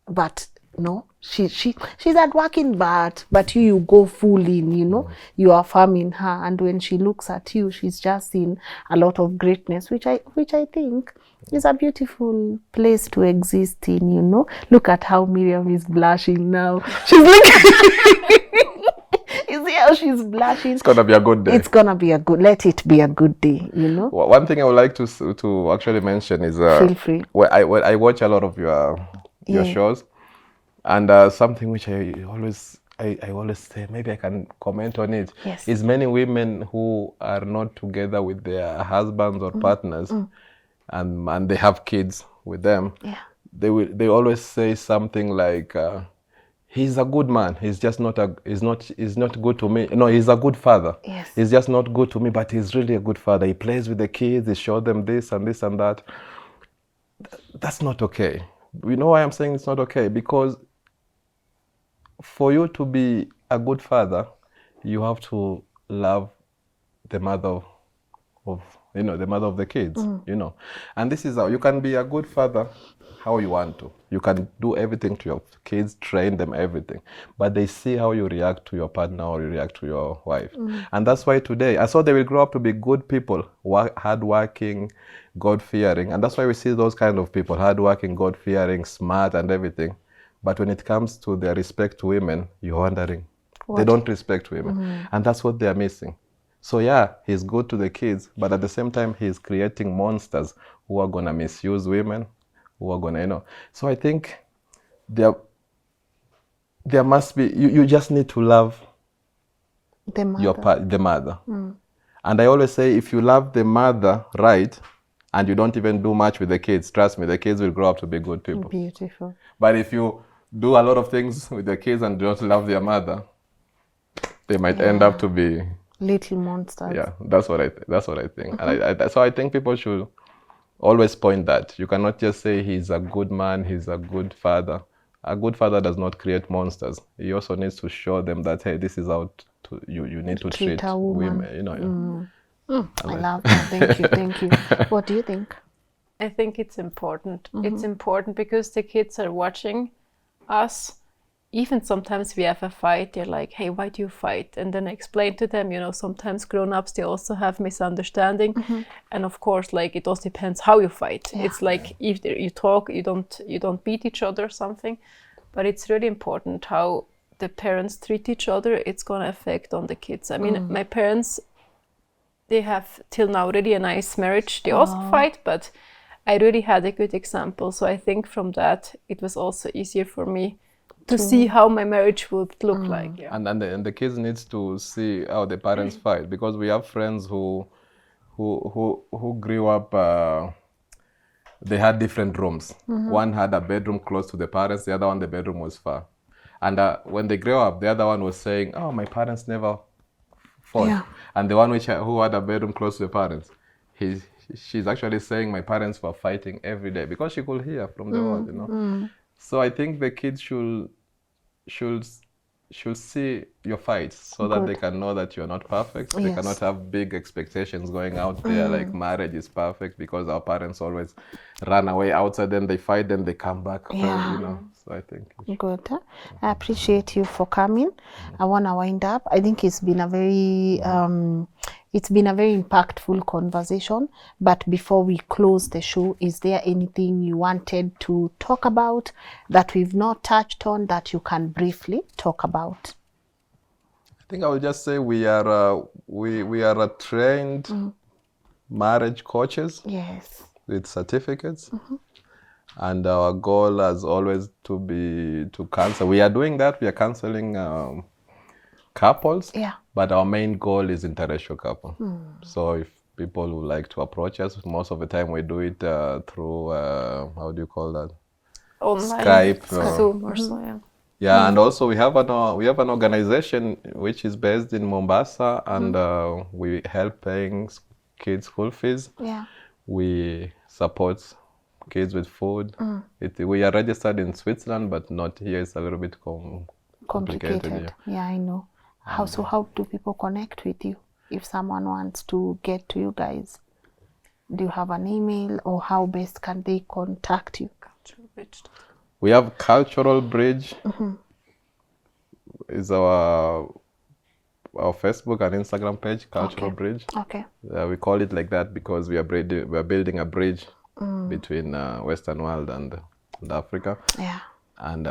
but no, she's hardworking, but you go full in, you know. You are affirming her, and when she looks at you, she's just seen a lot of greatness, which I think is a beautiful place to exist in, you know. Look at how Miriam is blushing now. She's looking. You see how she's blushing?
It's gonna be a good day.
It's gonna be let it be a good day, you know.
One thing I would like to actually mention is
feel free.
I watch a lot of your shows, and something which I always say, maybe I can comment on it, is many women who are not together with their husbands or partners, and they have kids with them. They always say something like, he's a good man, he's just not good to me. No, he's a good father. He's just not good to me, but he's really a good father. He plays with the kids, he shows them this and this and that. That's not okay. You know why I'm saying it's not okay? Because for you to be a good father, you have to love the mother of the mother of the kids, you know. And this is how you can be a good father how you want to. You can do everything to your kids, train them, everything. But they see how you react to your partner or you react to your wife. And that's why today, I saw they will grow up to be good people, hardworking, God-fearing. And that's why we see those kind of people, hardworking, God-fearing, smart and everything. But when it comes to their respect to women, you're wondering. They don't respect women. And that's what they're missing. So yeah, he's good to the kids, but at the same time, he's creating monsters who are going to misuse women, who are going to, you know. So I think there must be, you just need to love
the mother.
The mother. And I always say, if you love the mother right, and you don't even do much with the kids, trust me, the kids will grow up to be good people.
Beautiful.
But if you do a lot of things with the kids and don't love their mother, they might end up to be
little monsters.
Yeah, that's what I think. And so I think people should always point that. You cannot just say he's a good man, he's a good father. A good father does not create monsters. He also needs to show them that, hey, this is how you need to treat women. You know.
I love that. Thank you. What do you think?
I think it's important. It's important because the kids are watching us. Even sometimes we have a fight, they're like, hey, why do you fight? And then I explain to them, you know, sometimes grown-ups, they also have misunderstanding. And of course, like, it also depends how you fight. It's like, if you talk, you don't beat each other or something. But it's really important how the parents treat each other. It's going to affect on the kids. I mean, my parents, they have till now really a nice marriage. They also fight, but I really had a good example. So I think from that, it was also easier for me to see how my marriage would look like. Yeah.
And the kids needs to see how the parents fight, because we have friends who grew up, they had different rooms. One had a bedroom close to the parents, the other one, the bedroom was far. And when they grew up, the other one was saying, oh, my parents never fought. And the one who had a bedroom close to the parents, she's actually saying my parents were fighting every day, because she could hear from the world, you know. So I think the kids should see your fights so that they can know that you're not perfect. They cannot have big expectations going out there like marriage is perfect, because our parents always run away outside, then they fight, then they come back. You know. So I think
good. I appreciate you for coming. I want to wind up. I think it's been a very impactful conversation. But before we close the show, is there anything you wanted to talk about that we've not touched on that you can briefly talk about?
I think I will just say we are a trained marriage coaches.
Yes.
With certificates. And our goal has always to be to counsel. We are doing that. We are counseling couples.
Yeah.
But our main goal is interracial couple. So if people would like to approach us, most of the time we do it through how do you call that?
Online,
Skype.
Zoom or so, yeah.
Yeah, and also we have an organization which is based in Mombasa, and we help paying kids school fees.
Yeah.
We support kids with food. We are registered in Switzerland, but not here. It's a little bit complicated.
Yeah, I know. How do people connect with you if someone wants to get to you guys? Do you have an email, or how best can they contact you?
We have Cultural Bridge. Is our Facebook and Instagram page, Cultural Bridge.
Okay.
We call it like that because we are building a bridge between Western world and Africa.
Yeah.
And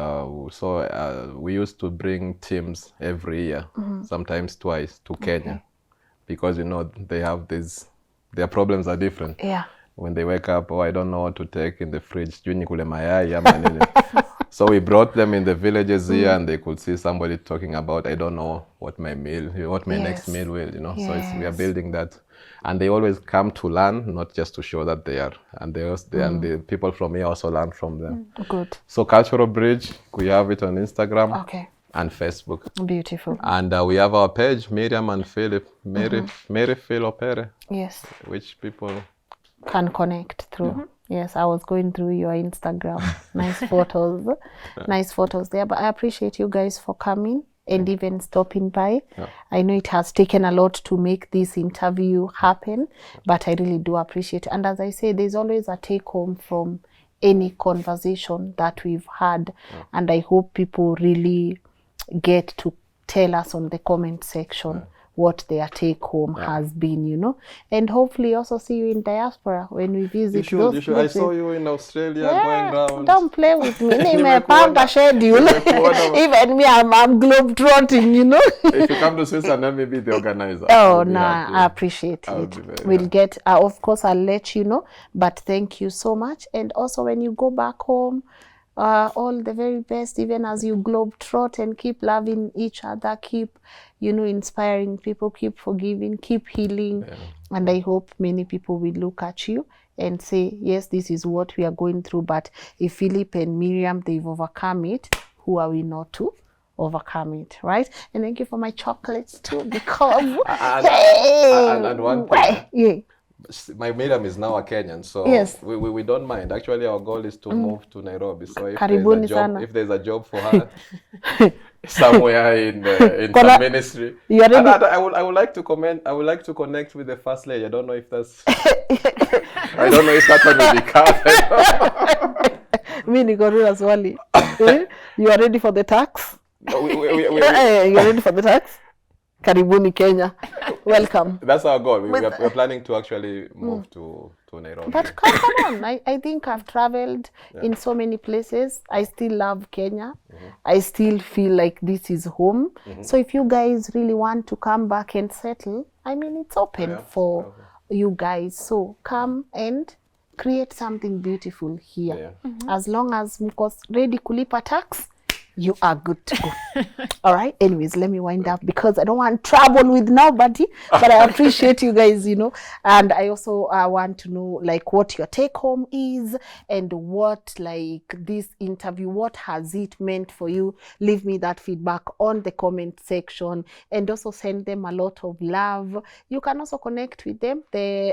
so we used to bring teams every year, sometimes twice, to Kenya, because they have their problems are different.
Yeah.
When they wake up, I don't know what to take in the fridge. So we brought them in the villages here, and they could see somebody talking about, I don't know what my next meal will, So we are building that. And they always come to learn, not just to show that they are. And and the people from here also learn from them.
Good.
So Cultural Bridge, we have it on Instagram and Facebook.
Beautiful.
And we have our page, Miriam and Philip, Mary Phil Opere.
Yes.
Which people
can connect through. Yes, I was going through your Instagram. Nice photos. Nice photos there. But I appreciate you guys for coming and even stopping by. I know it has taken a lot to make this interview happen, but I really do appreciate it. And as I say, there's always a take home from any conversation that we've had. And I hope people really get to tell us on the comment section what their take home has been, and hopefully also see you in diaspora when we visit.
You should. I saw you in Australia going around.
Don't play with me. Nimepanga schedule. Even me, I'm globe-trotting,
If you come to Switzerland, let me be the organizer.
Oh, no, I appreciate it. We'll get, of course, I'll let you know, but thank you so much. And also when you go back home, all the very best, even as you globe-trot, and keep loving each other, keep inspiring people, keep forgiving, keep healing. And I hope many people will look at you and say, yes, this is what we are going through, but if Philip and Miriam, they've overcome it, who are we not to overcome it, right? And thank you for my chocolates too, because
and one thing, my Miriam is now a Kenyan, so we don't mind. Actually, our goal is to move to Nairobi. So if there's a job for her somewhere in some ministry, I would like to comment. I would like to connect with the First Lady. I don't know if that's. I don't know if that one will be covered.
Me nikorura swali. You are ready for the tax? You are ready for the tax? Karibuni Kenya. Welcome.
That's our goal. We're planning to actually move to Nairobi.
But come on. I think I've traveled in so many places. I still love Kenya. I still feel like this is home. So if you guys really want to come back and settle, I mean, it's open for you guys. So come and create something beautiful here. As long as mko ready kulipa tax, you are good to go. All right. Anyways, let me wind up because I don't want trouble with nobody, but I appreciate you guys, and I also want to know like what your take home is and what like this interview, what has it meant for you? Leave me that feedback on the comment section and also send them a lot of love. You can also connect with them.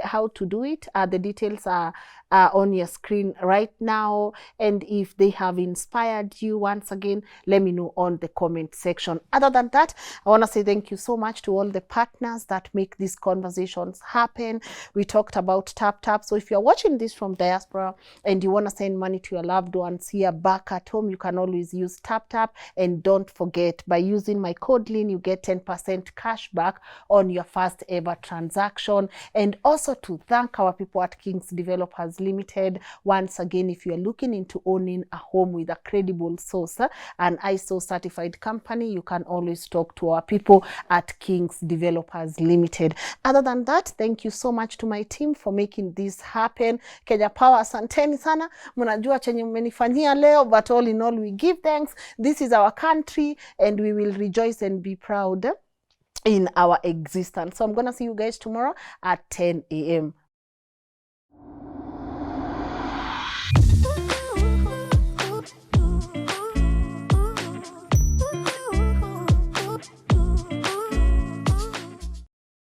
How to do it. The details are on your screen right now. And if they have inspired you, once again, let me know on the comment section. Other than that, I want to say thank you so much to all the partners that make these conversations happen. We talked about TapTap. So if you're watching this from diaspora and you want to send money to your loved ones here back at home, you can always use TapTap. And don't forget, by using my code Lynn, you get 10% cash back on your first ever transaction. And also to thank our people at Kings Developers Limited. Once again, if you're looking into owning a home with a credible source, an ISO certified company, you can always talk to our people at Kings Developers Limited. Other than that, thank you so much to my team for making this happen. Kenya Power, asanteni sana. Mnajua chenye mmenifanyia leo, but all in all we give thanks. This is our country and we will rejoice and be proud in our existence. So I'm going to see you guys tomorrow at 10 a.m.